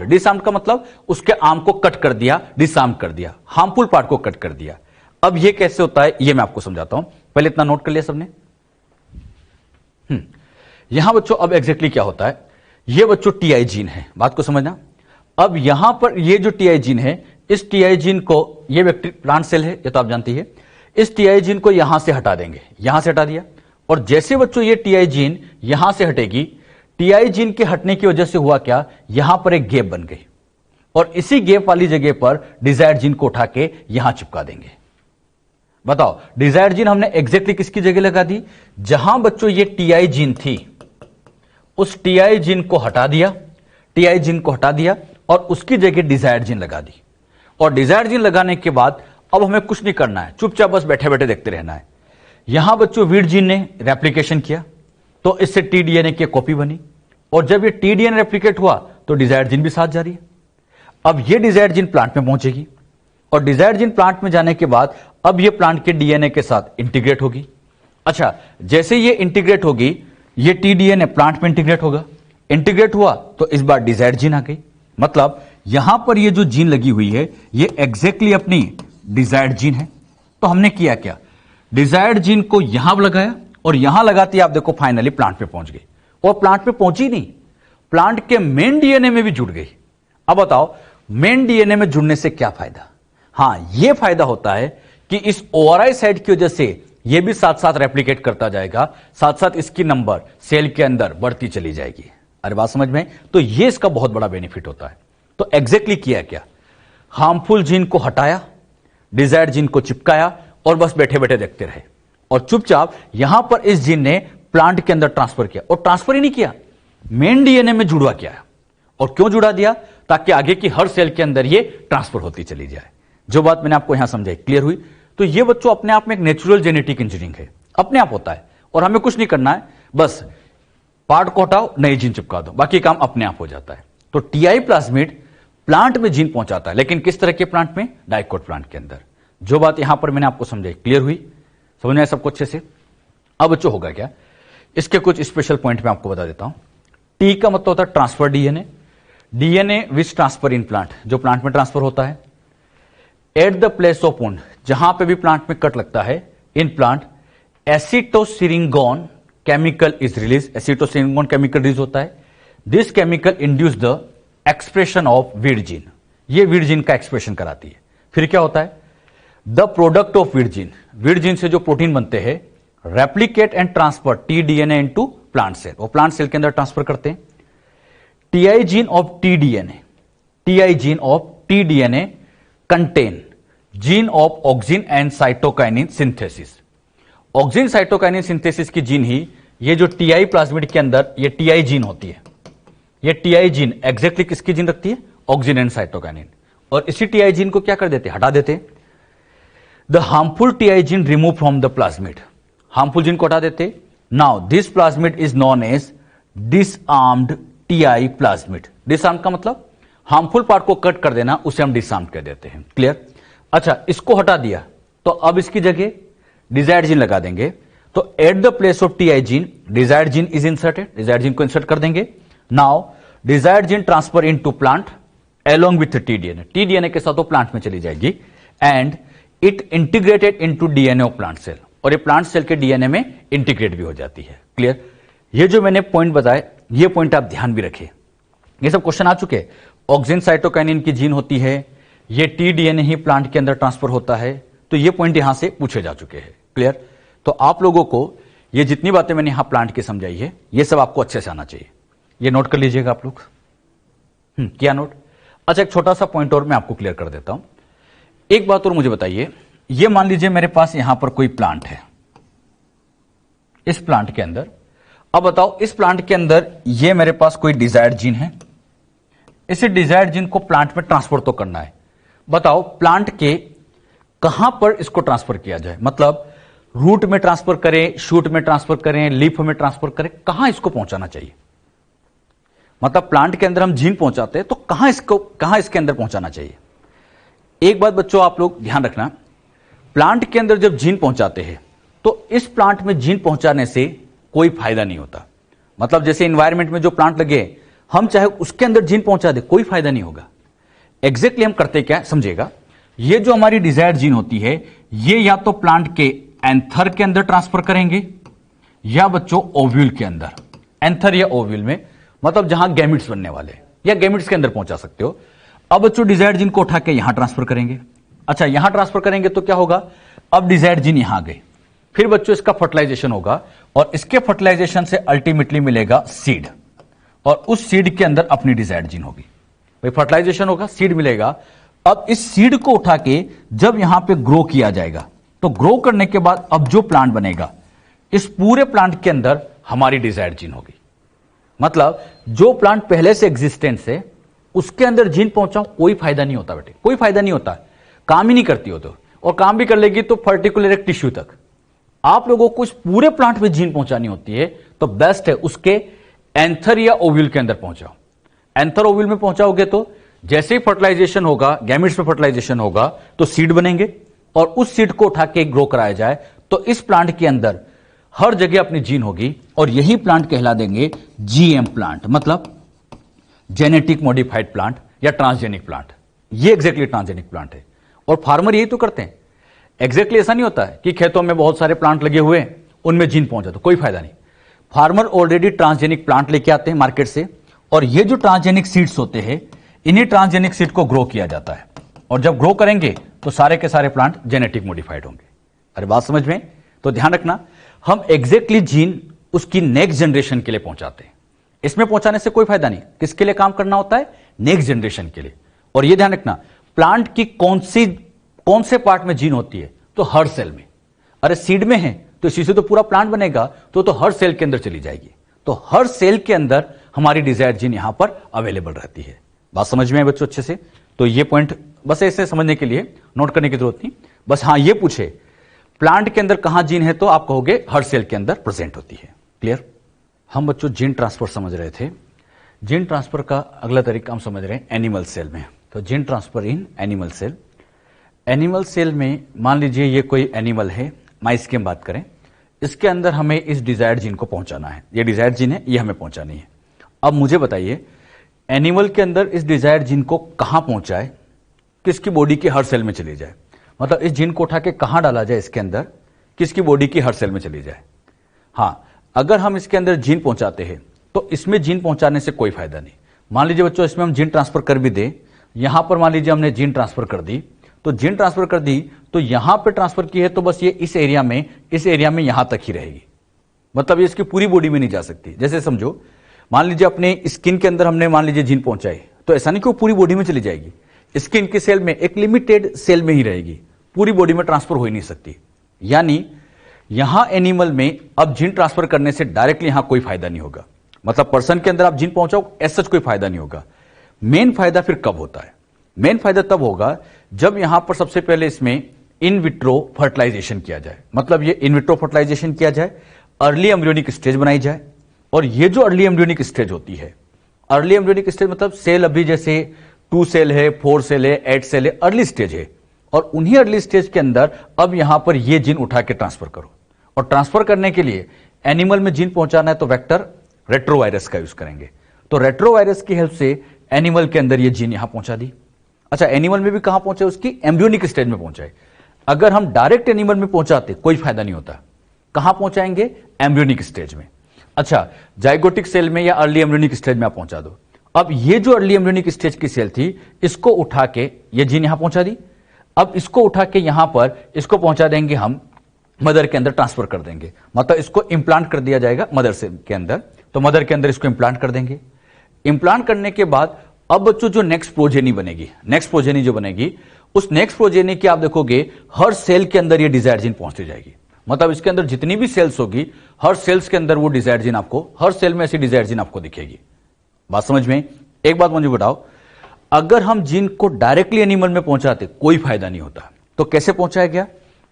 डिसआर्म्ड का मतलब उसके आर्म को कट कर दिया, डिसआर्म कर दिया, हार्मफुल पार्ट को कट कर दिया। अब यह कैसे होता है यह मैं आपको समझाता हूं। पहले इतना नोट कर लिया सबने? यहां बच्चों अब एग्जैक्टली क्या होता है, यह बच्चों टीआई जीन है। बात को समझना। अब यहां पर यह जो टीआई जीन है, इस टीआई जीन को, यह बैक्टीरिया प्लांट सेल है ये तो आप जानती है, इस टीआई जीन को यहां से हटा देंगे। यहां से हटा दिया, और जैसे बच्चों ये टीआई जीन यहां से हटेगी, टीआई जीन के हटने की वजह से हुआ क्या, यहां पर एक गैप बन गई, और इसी गैप वाली जगह पर डिजायर्ड जीन को उठा के यहां चिपका देंगे। बताओ डिजायर्ड जीन हमने एग्जैक्टली किसकी जगह लगा दी? जहां बच्चों ये टीआई जीन थी, उस टीआई जीन को हटा दिया, टीआई जीन को हटा दिया और उसकी जगह डिजायर्ड जीन लगा दी। और डिजायर्ड जीन लगाने के बाद अब हमें कुछ नहीं करना है, चुपचाप बस बैठे बैठे देखते रहना है। यहां बच्चों वीड जीन ने रेप्लिकेशन किया तो इससे टीडीएनए की कॉपी बनी, और जब ये टीडीएनए रेप्लिकेट हुआ तो डिजायर्ड जीन भी साथ जा रही है। अब ये डिजायर्ड जीन प्लांट में पहुंचेगी, और डिजायर्ड जीन प्लांट में जाने के बाद अब ये प्लांट के डीएनए के साथ इंटीग्रेट होगी। अच्छा, जैसे ये इंटीग्रेट होगी, ये टीडीएनए प्लांट में इंटीग्रेट होगा, इंटीग्रेट हुआ तो इस बार डिजायर्ड जीन आ गई। मतलब यहां पर ये जो जीन लगी हुई है ये एग्जैक्टली अपनी डिजायर्ड जीन है। तो हमने किया क्या, डिजायर्ड जीन को यहां लगाया और यहां लगाते ही आप देखो फाइनली प्लांट पे पहुंच गई, और प्लांट पे पहुंची नहीं, प्लांट के मेन डीएनए में भी जुड़ गई। अब बताओ मेन डीएनए में जुड़ने से क्या फायदा? हां, यह फायदा होता है कि इस ओआरआई साइट की वजह से यह भी साथ साथ रेप्लिकेट करता जाएगा, साथ साथ इसकी नंबर सेल के अंदर बढ़ती चली जाएगी। अरे बात समझ में? तो यह इसका बहुत बड़ा बेनिफिट होता है। तो एग्जैक्टली किया क्या, हार्मफुल जीन को हटाया, डिजायर्ड जीन को चिपकाया, और बस बैठे बैठे देखते रहे, और चुपचाप यहां पर इस जीन ने प्लांट के अंदर ट्रांसफर किया, और ट्रांसफर ही नहीं किया, मेन डीएनए में जुड़वा किया। और क्यों जुड़ा दिया? ताकि आगे की हर सेल के अंदर ये ट्रांसफर होती चली जाए। जो बात मैंने आपको यहां समझाई क्लियर हुई? तो ये बच्चों अपने आप में एक नेचुरल जेनेटिक इंजीनियरिंग है, अपने आप होता है, और हमें कुछ नहीं करना है, बस पार्ट को हटाओ, नई जीन चिपका दो, बाकी काम अपने आप हो जाता है। तो टीआई प्लाज्मिड प्लांट में जीन पहुंचाता है, लेकिन किस तरह के प्लांट में? डाइकोट प्लांट के अंदर। जो बात यहां पर मैंने आपको समझाई क्लियर हुई? समझ में आया सबको अच्छे से? अब बच्चों होगा क्या, इसके कुछ स्पेशल पॉइंट मैं आपको बता देता हूं। टी का मतलब होता है transfer DNA, DNA which transfer in plant, जो प्लांट में ट्रांसफर होता है। At the place of wound, जहां पे भी प्लांट में कट लगता है, in plant acetosyringone chemical is release, acetosyringone chemical release होता है। This chemical induce the expression of vir gene, ये वीड जीन का एक्सप्रेशन कराती है। फिर क्या होता है, the product of vir gene, vir gene से जो प्रोटीन बनते हैं, replicate and transfer T-DNA into plant cell, वो प्लांट सेल के अंदर ट्रांसफर करते हैं। Ti gene of T-DNA, Ti gene of T-DNA contain gene of auxin and cytokinin synthesis. Auxin cytokinin synthesis की जीन ही ये जो टीआई प्लाज्मिड के अंदर ये टीआई जीन होती है, ये टीआई जीन एग्जैक्टली किसकी जीन रखती है? Auxin and cytokinin. और इसी टीआई जीन को क्या कर देते? हटा देते। The harmful Ti gene remove from the plasmid, harmful gene को हटा देते। Now this plasmid is known as disarmed Ti plasmid. Disarm का मतलब हार्मफुल पार्ट को कट कर देना, उसे हम डिसआर्म कह देते हैं। क्लियर? अच्छा, इसको हटा दिया तो अब इसकी जगह डिजायर्ड जीन लगा देंगे। तो at the place of Ti gene desired gene is inserted, desired gene को इंसर्ट कर देंगे। Now desired gene transfer into plant along with T-DNA, T-DNA के साथ वो प्लांट में चली जाएगी, and it integrated into DNA of plant cell, और ये प्लांट सेल के डीएनए में इंटीग्रेट भी हो जाती है। क्लियर? ये जो मैंने पॉइंट बताए, ये पॉइंट आप ध्यान भी रखिए, ये सब क्वेश्चन आ चुके। ऑक्सिन साइटोकाइनिन की जीन होती है, ये टीडीएनए ही प्लांट के अंदर ट्रांसफर होता है, तो ये पॉइंट यहां से पूछे जा चुके हैं। क्लियर? तो आप लोगों को ये जितनी बातें मैंने यहां प्लांट की समझाई है, ये सब आपको अच्छे से आना चाहिए। ये नोट कर लीजिएगा आप लोग। क्या नोट? अच्छा, एक छोटा सा पॉइंट और मैं आपको क्लियर कर देता हूं। एक बात और मुझे बताइए, ये मान लीजिए मेरे पास यहां पर कोई प्लांट है, इस प्लांट के अंदर, अब बताओ इस प्लांट के अंदर ये मेरे पास कोई डिजायर्ड जीन है, इसे डिजायर्ड जीन को प्लांट में ट्रांसफर तो करना है। बताओ प्लांट के कहां पर इसको ट्रांसफर किया जाए, मतलब रूट में ट्रांसफर करें, शूट में ट्रांसफर करें, लीफ में ट्रांसफर करें, कहां इसको पहुंचाना चाहिए? मतलब प्लांट के अंदर हम जीन पहुंचाते हैं तो कहां इसके अंदर पहुंचाना चाहिए? एक बात बच्चों आप लोग ध्यान रखना, प्लांट के अंदर जब जीन पहुंचाते हैं तो इस प्लांट में जीन पहुंचाने से कोई फायदा नहीं होता। मतलब जैसे एनवायरमेंट में जो प्लांट लगे, हम चाहे उसके अंदर जीन पहुंचा दे, कोई फायदा नहीं होगा। एग्जैक्टली हम करते क्या समझिएगा, ये जो हमारी डिजायर्ड जीन होती है, ये या तो प्लांट के एंथर के अंदर ट्रांसफर करेंगे या बच्चों ओव्यूल के अंदर, एंथर या ओव्यूल में, मतलब जहां गैमिट्स बनने वाले, या गैमिट्स के अंदर पहुंचा सकते हो। अब बच्चों डिजायर्ड जीन को उठा के यहां ट्रांसफर करेंगे। अच्छा, यहां ट्रांसफर करेंगे तो क्या होगा, अब डिजायर्ड जीन यहां गए, फिर बच्चों इसका फर्टिलाइजेशन होगा, और इसके फर्टिलाइजेशन से अल्टीमेटली मिलेगा सीड, और उस सीड के अंदर अपनी डिजायर्ड जीन होगी। भाई फर्टिलाइजेशन होगा, सीड मिलेगा। अब इस सीड को उठा के जब यहां पे ग्रो किया जाएगा, तो ग्रो करने के बाद अब जो प्लांट बनेगा, इस पूरे प्लांट के अंदर हमारी डिजायर्ड जीन होगी। मतलब जो प्लांट पहले से एग्जिस्टेंस है उसके अंदर जीन पहुंचाओ, कोई फायदा नहीं होता बेटे, कोई फायदा नहीं होता, काम ही नहीं करती हो तो, और काम भी कर लेगी तो पर्टिकुलर एक टिश्यू तक, आप लोगों को इस पूरे प्लांट में जीन पहुंचानी होती है तो बेस्ट है उसके एंथर या ओव्यूल के अंदर पहुंचाओ। एंथर ओव्यूल में पहुंचाओगे तो जैसे ही फर्टिलाइजेशन होगा, गैमेट्स में फर्टिलाइजेशन होगा तो सीड बनेंगे और उस सीड को उठा के ग्रो कराया जाए तो इस प्लांट के अंदर हर जगह अपनी जीन होगी और यही प्लांट कहला देंगे जीएम प्लांट, मतलब जेनेटिक मॉडिफाइड प्लांट या ट्रांसजेनिक प्लांट। ये एग्जैक्टली ट्रांसजेनिक प्लांट है और फार्मर यही तो करते हैं। एग्जैक्टली ऐसा नहीं होता है कि खेतों में बहुत सारे प्लांट लगे हुए हैं उनमें जीन पहुंचा तो कोई फायदा नहीं। फार्मर ऑलरेडी ट्रांसजेनिक प्लांट लेके आते हैं मार्केट से और ये जो ट्रांसजेनिक सीड्स होते हैं इन्हीं ट्रांसजेनिक सीड को ग्रो किया जाता है और जब ग्रो करेंगे तो सारे के सारे प्लांट जेनेटिक मॉडिफाइड होंगे। अरे बात समझ में? तो ध्यान रखना, हम एग्जैक्टली जीन उसकी नेक्स्ट जनरेशन के लिए पहुंचाते हैं। इसमें पहुंचाने से कोई फायदा नहीं। किसके लिए काम करना होता है? नेक्स्ट जनरेशन के लिए। और यह ध्यान रखना, प्लांट की कौन से पार्ट में जीन होती है? तो हर सेल में। अरे सीड में है तो इसी से तो पूरा प्लांट बनेगा, तो हर सेल के अंदर चली जाएगी। तो हर सेल के अंदर हमारी डिजायर्ड जीन यहां पर अवेलेबल रहती है। बात समझ में है बच्चों अच्छे से? तो ये पॉइंट बस ऐसे समझने के लिए नोट करने की जरूरत नहीं। बस हाँ, ये पूछे प्लांट के अंदर कहां जीन है तो आप कहोगे हर सेल के अंदर प्रेजेंट होती है। क्लियर? हम बच्चों जीन ट्रांसफर समझ रहे थे। जीन ट्रांसफर का अगला तरीका हम समझ रहे हैं एनिमल सेल में। तो gene transfer in animal cell. Animal cell में मान लीजिए ये कोई एनिमल है, माइस की हम बात करें, इसके अंदर हमें इस डिजायर्ड जीन को पहुंचाना है। ये डिजायर्ड जीन है, ये हमें पहुंचानी है। अब मुझे बताइए एनिमल के अंदर इस डिजायर्ड जीन को कहां पहुंचाए, किसकी बॉडी के हर सेल में चली जाए, मतलब इस जीन को उठा के कहां डाला जाए इसके अंदर, किसकी बॉडी की हर सेल में चली जाए। हाँ, अगर हम इसके अंदर जीन पहुंचाते हैं तो इसमें जीन पहुंचाने से कोई फायदा नहीं। मान लीजिए बच्चों इसमें हम जीन ट्रांसफर कर भी दें, यहां पर मान लीजिए हमने जीन ट्रांसफर कर दी, तो जीन ट्रांसफर कर दी तो यहां पे ट्रांसफर की है तो बस ये इस एरिया में यहां तक ही रहेगी, मतलब ये इसकी पूरी बॉडी में नहीं जा सकती। जैसे समझो मान लीजिए अपने स्किन के अंदर हमने मान लीजिए जीन पहुंचाई तो ऐसा नहीं कि वो पूरी बॉडी में चली जाएगी, स्किन के सेल में एक लिमिटेड सेल में ही रहेगी, पूरी बॉडी में ट्रांसफर हो ही नहीं सकती। यानी यहां एनिमल में अब जीन ट्रांसफर करने से डायरेक्टली यहां कोई फायदा नहीं होगा, मतलब पर्सन के अंदर आप जीन पहुंचाओ ऐसा कोई फायदा नहीं होगा। मेन फायदा फिर कब होता है? मेन फायदा तब होगा जब यहां पर सबसे पहले इसमें इन विट्रो फर्टिलाइजेशन किया जाए, मतलब ये इन विट्रो फर्टिलाइजेशन किया जाए, अर्ली एम्ब्रियोनिक स्टेज बनाई जाए। और ये जो अर्ली एम्ब्रियोनिक स्टेज होती है, अर्ली एम्ब्रियोनिक स्टेज मतलब सेल अभी जैसे 2 सेल है, 4 सेल है, 8 सेल है, अर्ली स्टेज है, और उन्हीं अर्ली स्टेज के अंदर अब यहां पर ये जीन उठा के ट्रांसफर करो। और ट्रांसफर करने के लिए एनिमल में जीन पहुंचाना है तो वेक्टर रेट्रोवायरस का यूज करेंगे। तो रेट्रोवायरस की हेल्प से एनिमल के अंदर ये जीन यहां पहुंचा दी। अच्छा, एनिमल में भी कहां पहुंचे? उसकी एम्ब्रियोनिक स्टेज में पहुंचाए। अगर हम डायरेक्ट एनिमल में पहुंचाते कोई फायदा नहीं होता। कहां पहुंचाएंगे? एम्ब्रियोनिक स्टेज में। अच्छा, जाइगोटिक सेल में या अर्ली एम्ब्रियोनिक स्टेज में आप पहुंचा दो। अब ये जो अर्ली एम्ब्रियोनिक स्टेज की सेल थी इसको उठा के ये जीन यहां पहुंचा दी। अब इसको उठा के यहां पर इसको पहुंचा देंगे हम मदर के अंदर ट्रांसफर कर देंगे, मतलब इसको इंप्लांट कर दिया जाएगा मदर से के अंदर। तो मदर के अंदर इसको इंप्लांट कर देंगे। इंप्लांट करने के बाद अब बच्चों जो नेक्स्ट प्रोजेनी बनेगी, नेक्स्ट प्रोजेनी जो बनेगी, उस नेक्स्ट प्रोजेनी की आप देखोगे हर सेल के अंदर ये डिजायर्ड जीन पहुंचती जाएगी। मतलब इसके अंदर जितनी भी सेल्स होगी हर सेल्स के अंदर वो डिजायर्ड जीन आपको, हर सेल में ऐसी डिजायर्ड जीन आपको दिखेगी। बात समझ में? एक बात मुझे बताओ, अगर हम जीन को डायरेक्टली एनिमल में पहुंचाते कोई फायदा नहीं होता। तो कैसे पहुंचाया गया?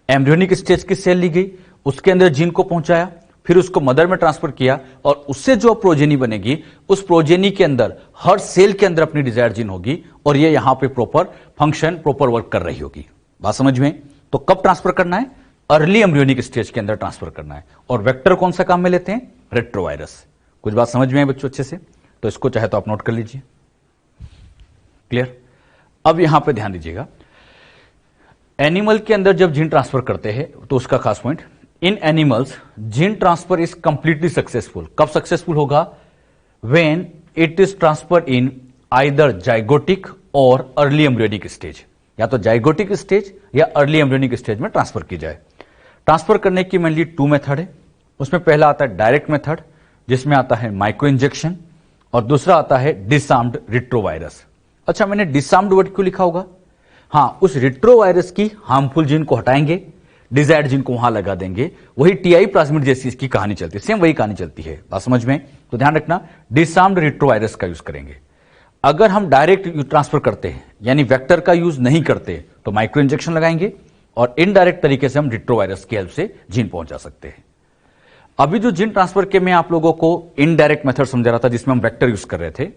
एम्ब्रियोनिक स्टेज की सेल ली गई, उसके अंदर जीन को पहुंचाया, फिर उसको मदर में ट्रांसफर किया और उससे जो प्रोजेनी बनेगी उस प्रोजेनी के अंदर हर सेल के अंदर अपनी डिजायर्ड जीन होगी और ये यहां पे प्रॉपर फंक्शन, प्रॉपर वर्क कर रही होगी। बात समझ में? तो कब ट्रांसफर करना है? अर्ली एम्ब्रियोनिक स्टेज के अंदर ट्रांसफर करना है। और वेक्टर कौन सा काम में लेते हैं? रेट्रोवायरस। कुछ बात समझ में है बच्चों अच्छे से? तो इसको चाहे तो आप नोट कर लीजिए। क्लियर? अब यहां पे ध्यान दीजिएगा, एनिमल के अंदर जब जीन ट्रांसफर करते हैं तो उसका खास point, in animals gene transfer is completely successful. कब सक्सेसफुल होगा? When it is transfer in either zygotic और अर्ली एम्ब्रियोनिक स्टेज, या तो जाइगोटिक स्टेज या अर्ली एम्ब्रियोनिक स्टेज में ट्रांसफर की जाए। ट्रांसफर करने की मेनली 2 मेथड है। उसमें पहला आता है डायरेक्ट मेथड, जिसमें आता है माइक्रो इंजेक्शन, और दूसरा आता है डिसआर्म्ड रेट्रोवायरस। अच्छा, मैंने डिसआर्म्ड वर्ड क्यों लिखा होगा? हाँ, उस रेट्रोवायरस की हार्मफुल जीन को हटाएंगे, डिजायर्ड जीन को वहां लगा देंगे। वही टीआई प्लाज्मिड जैसी इसकी कहानी चलती है, सेम वही कहानी चलती है। बात समझ में? तो ध्यान रखना, डिसआर्म्ड रेट्रोवायरस का यूज करेंगे। अगर हम डायरेक्ट ट्रांसफर करते हैं यानी वेक्टर का यूज नहीं करते तो माइक्रो इंजेक्शन लगाएंगे, और इनडायरेक्ट तरीके से हम रिट्रोवायरस की हेल्प से जीन पहुंचा सकते हैं। अभी जो जीन ट्रांसफर के मैं आप लोगों को इनडायरेक्ट मेथड समझा रहा था जिसमें हम वेक्टर यूज कर रहे थे,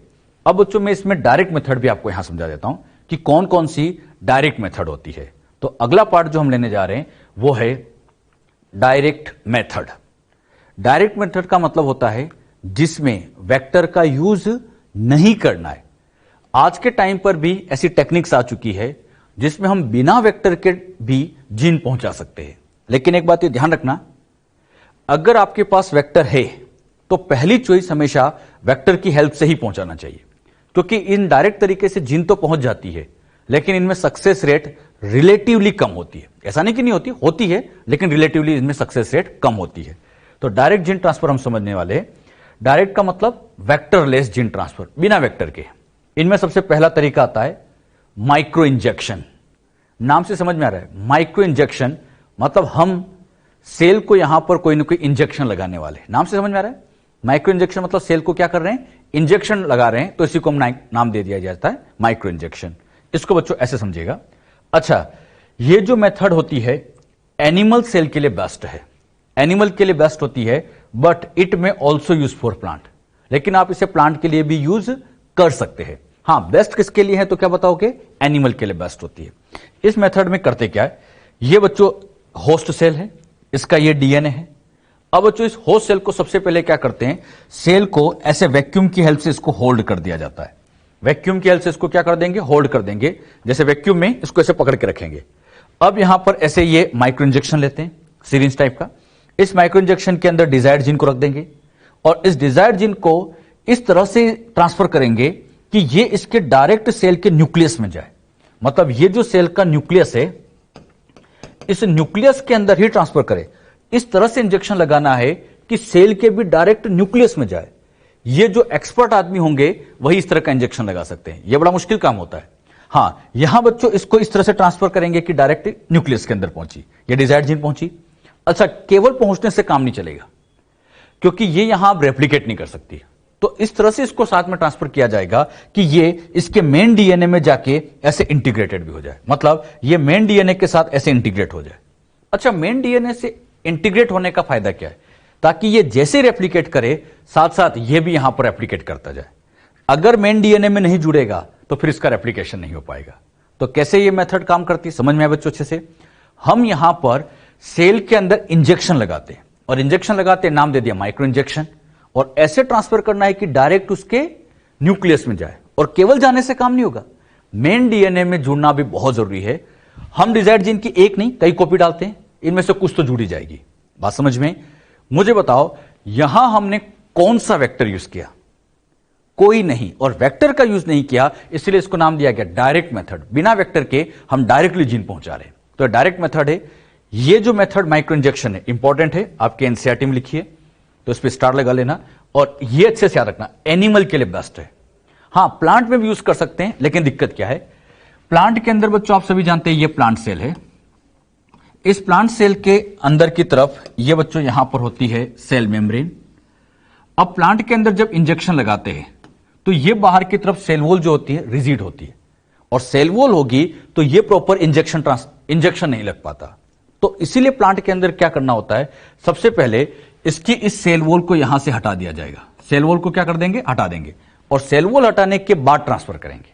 अब बच्चों मैं इसमें डायरेक्ट मेथड भी आपको यहां समझा देता हूं कि कौन कौन सी डायरेक्ट मेथड होती है। तो अगला पार्ट जो हम लेने जा रहे हैं वो है डायरेक्ट मेथड। डायरेक्ट मेथड का मतलब होता है जिसमें वेक्टर का यूज नहीं करना है। आज के टाइम पर भी ऐसी टेक्निक्स आ चुकी है जिसमें हम बिना वेक्टर के भी जीन पहुंचा सकते हैं। लेकिन एक बात ये ध्यान रखना, अगर आपके पास वेक्टर है तो पहली चॉइस हमेशा वेक्टर की हेल्प से ही पहुंचाना चाहिए, क्योंकि इन डायरेक्ट तरीके से जीन तो पहुंच जाती है लेकिन इनमें सक्सेस रेट रिलेटिवली कम होती है। ऐसा नहीं कि नहीं होती, होती है, लेकिन रिलेटिवली इनमें सक्सेस रेट कम होती है। तो डायरेक्ट जीन ट्रांसफर हम समझने वाले हैं। डायरेक्ट का मतलब वेक्टरलेस जीन ट्रांसफर, बिना वेक्टर के। इनमें सबसे पहला तरीका आता है माइक्रो इंजेक्शन। नाम से समझ में आ रहा है, माइक्रो इंजेक्शन मतलब हम सेल को यहां पर कोई ना कोई इंजेक्शन लगाने वाले। नाम से समझ में आ रहा है, माइक्रो इंजेक्शन मतलब सेल को क्या कर रहे हैं, इंजेक्शन लगा रहे हैं, तो इसी को हम नाम दे दिया जाता है माइक्रो इंजेक्शन। इसको बच्चों ऐसे समझिएगा। अच्छा, ये जो मेथड होती है एनिमल सेल के लिए बेस्ट है, एनिमल के लिए बेस्ट होती है, बट इट में ऑल्सो यूज फॉर प्लांट। लेकिन आप इसे प्लांट के लिए भी यूज कर सकते हैं। हां, बेस्ट किसके लिए है तो क्या बताओगे, एनिमल के लिए बेस्ट होती है। इस मेथड में करते क्या है, ये बच्चों होस्ट सेल है, इसका ये डीएनए है। अब बच्चों इस होस्ट सेल को सबसे पहले क्या करते हैं, सेल को ऐसे वैक्यूम की हेल्प से इसको होल्ड कर दिया जाता है। वैक्यूम की हेल्प से इसको क्या कर देंगे, होल्ड कर देंगे। जैसे वैक्यूम में इसको ऐसे पकड़ के रखेंगे। अब यहां पर ऐसे ये माइक्रो इंजेक्शन लेते हैं, सिरिंज टाइप का। इस माइक्रो इंजेक्शन के अंदर डिजायर्ड जीन को रख देंगे और इस डिजायर्ड जीन को इस तरह से ट्रांसफर करेंगे कि ये इसके डायरेक्ट सेल के न्यूक्लियस में जाए। मतलब ये जो सेल का न्यूक्लियस है, इस न्यूक्लियस के अंदर ही ट्रांसफर करे। इस तरह से इंजेक्शन लगाना है कि सेल के भी डायरेक्ट न्यूक्लियस में जाए। ये जो एक्सपर्ट आदमी होंगे वही इस तरह का इंजेक्शन लगा सकते हैं। यह बड़ा मुश्किल काम होता है। हां, यहां बच्चों इसको इस तरह से ट्रांसफर करेंगे कि डायरेक्ट न्यूक्लियस के अंदर पहुंची, ये डिजायर्ड जीन पहुंची। अच्छा, केवल पहुंचने से काम नहीं चलेगा, क्योंकि ये यहां आप रेप्लिकेट नहीं कर सकती। तो इस तरह से इसको साथ में ट्रांसफर किया जाएगा कि ये इसके मेन डीएनए में जाके ऐसे इंटीग्रेटेड भी हो जाए। मतलब ये मेन डीएनए के साथ ऐसे इंटीग्रेट हो जाए। अच्छा, मेन डीएनए से इंटीग्रेट होने का फायदा क्या है, ताकि ये जैसे रेप्लिकेट करे साथ साथ ये भी यहां पर रेप्लिकेट करता जाए। अगर मेन डीएनए में नहीं जुड़ेगा तो फिर इसका रेप्लिकेशन नहीं हो पाएगा। तो कैसे ये मेथड काम करती है समझ में आया बच्चों अच्छे से। हम यहां पर सेल के अंदर इंजेक्शन लगाते हैं और इंजेक्शन लगाते नाम दे दिया माइक्रो इंजेक्शन, और ऐसे ट्रांसफर करना है कि डायरेक्ट उसके न्यूक्लियस में जाए। और केवल जाने से काम नहीं होगा, मेन डीएनए में जुड़ना भी बहुत जरूरी है। हम डिजायर्ड जीन की एक नहीं कई कॉपी डालते हैं, इनमें से कुछ तो जुड़ी जाएगी। बात समझ में? मुझे बताओ यहां हमने कौन सा वेक्टर यूज किया, कोई नहीं। और वेक्टर का यूज नहीं किया इसलिए इसको नाम दिया गया डायरेक्ट मेथड। बिना वेक्टर के हम डायरेक्टली जीन पहुंचा रहे हैं, तो डायरेक्ट मेथड है। ये जो मेथड माइक्रो इंजेक्शन है इंपॉर्टेंट है, आपके एनसीईआरटी में लिखिए तो इस पर स्टार लगा लेना। और ये अच्छे से याद रखना, एनिमल के लिए बेस्ट है। हां, प्लांट में भी यूज कर सकते हैं, लेकिन दिक्कत क्या है, प्लांट के अंदर बच्चों आप सभी जानते हैं ये प्लांट सेल है। इस प्लांट सेल के अंदर की तरफ ये बच्चों यहां पर होती है सेल मेम्ब्रेन। अब प्लांट के अंदर जब इंजेक्शन लगाते हैं तो ये बाहर की तरफ सेल वॉल जो होती है रिजिड होती है, और सेल वॉल होगी तो ये प्रॉपर इंजेक्शन नहीं लग पाता। तो इसीलिए प्लांट के अंदर क्या करना होता है, सबसे पहले इसकी इस सेल वॉल को यहां से हटा दिया जाएगा। सेल वॉल को क्या कर देंगे, हटा देंगे, और सेल वॉल हटाने के बाद ट्रांसफर करेंगे।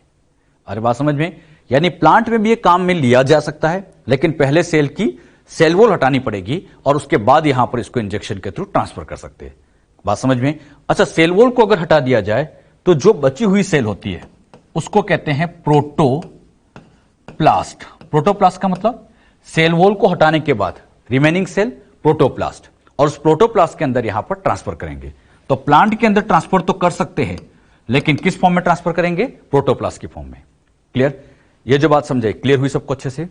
अरे बात समझ में? यानी प्लांट में भी ये काम में लिया जा सकता है, लेकिन पहले सेल की सेल वॉल हटानी पड़ेगी और उसके बाद यहां पर इसको इंजेक्शन के थ्रू ट्रांसफर कर सकते हैं। बात समझ में? अच्छा, सेल वॉल को अगर हटा दिया जाए तो जो बची हुई सेल होती है उसको कहते हैं प्रोटोप्लास्ट। प्रोटोप्लास्ट का मतलब सेल वॉल को हटाने के बाद रिमेनिंग सेल प्रोटोप्लास्ट, और उस प्रोटोप्लास्ट के अंदर यहां पर ट्रांसफर करेंगे। तो प्लांट के अंदर ट्रांसफर तो कर सकते हैं, लेकिन किस फॉर्म में ट्रांसफर करेंगे, प्रोटोप्लास्ट की फॉर्म में। क्लियर? ये जो बात समझे, क्लियर हुई सबको अच्छे से?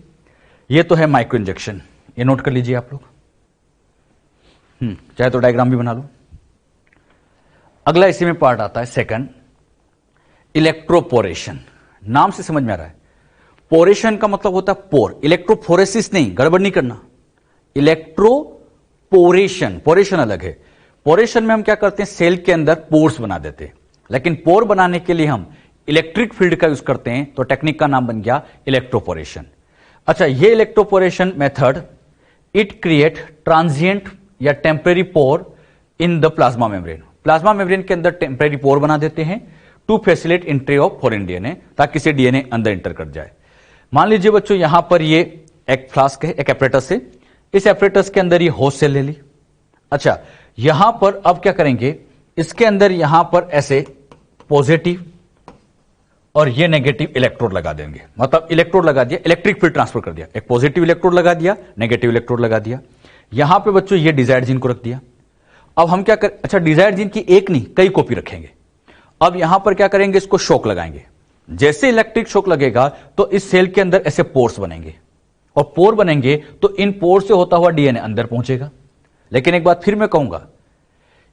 ये तो है माइक्रो इंजेक्शन, ये नोट कर लीजिए आप लोग। चाहे तो डायग्राम भी बना लो। अगला इसी में पार्ट आता है सेकंड, इलेक्ट्रोपोरेशन। नाम से समझ में आ रहा है, पोरेशन का मतलब होता है पोर, इलेक्ट्रोफोरेसिस नहीं, गड़बड़ नहीं करना। इलेक्ट्रोपोरेशन, पोरेशन अलग है। पोरेशन में हम क्या करते हैं, सेल के अंदर पोर्स बना देते हैं, लेकिन पोर बनाने के लिए हम इलेक्ट्रिक फील्ड का यूज करते हैं, तो टेक्निक का नाम बन गया इलेक्ट्रोपोरेशन। अच्छा, ये electroporation method it create transient या temporary pore in the plasma membrane. Plasma membrane के अंदर टेम्परेरी पोर बना देते हैं to facilitate entry of foreign DNA, ताकि से डीएनए अंदर इंटर कर जाए। मान लीजिए बच्चों यहां पर ये एक फ्लास्क है, एक एपरेटस है, इस एपरेटस के अंदर ये होस्ट सेल ले ली। अच्छा, यहां पर अब क्या करेंगे, इसके अंदर यहां पर ऐसे पॉजिटिव और ये नेगेटिव इलेक्ट्रोड लगा देंगे। मतलब इलेक्ट्रोड लगा दिया, इलेक्ट्रिक फील्ड ट्रांसफर कर दिया, एक पॉजिटिव इलेक्ट्रोड लगा दिया, नेगेटिव इलेक्ट्रोड लगा दिया। यहां पे बच्चों ये डिजायर्ड जीन को रख दिया। अब हम क्या कर, अच्छा डिजायर्ड जीन की एक नहीं कई कॉपी रखेंगे। अब यहां पर क्या करेंगे, इसको शॉक लगाएंगे। जैसे इलेक्ट्रिक शॉक लगेगा तो इस सेल के अंदर ऐसे पोर्स बनेंगे, और पोर बनेंगे तो इन पोर से होता हुआ डीएनए अंदर पहुंचेगा। लेकिन एक बात फिर मैं कहूंगा,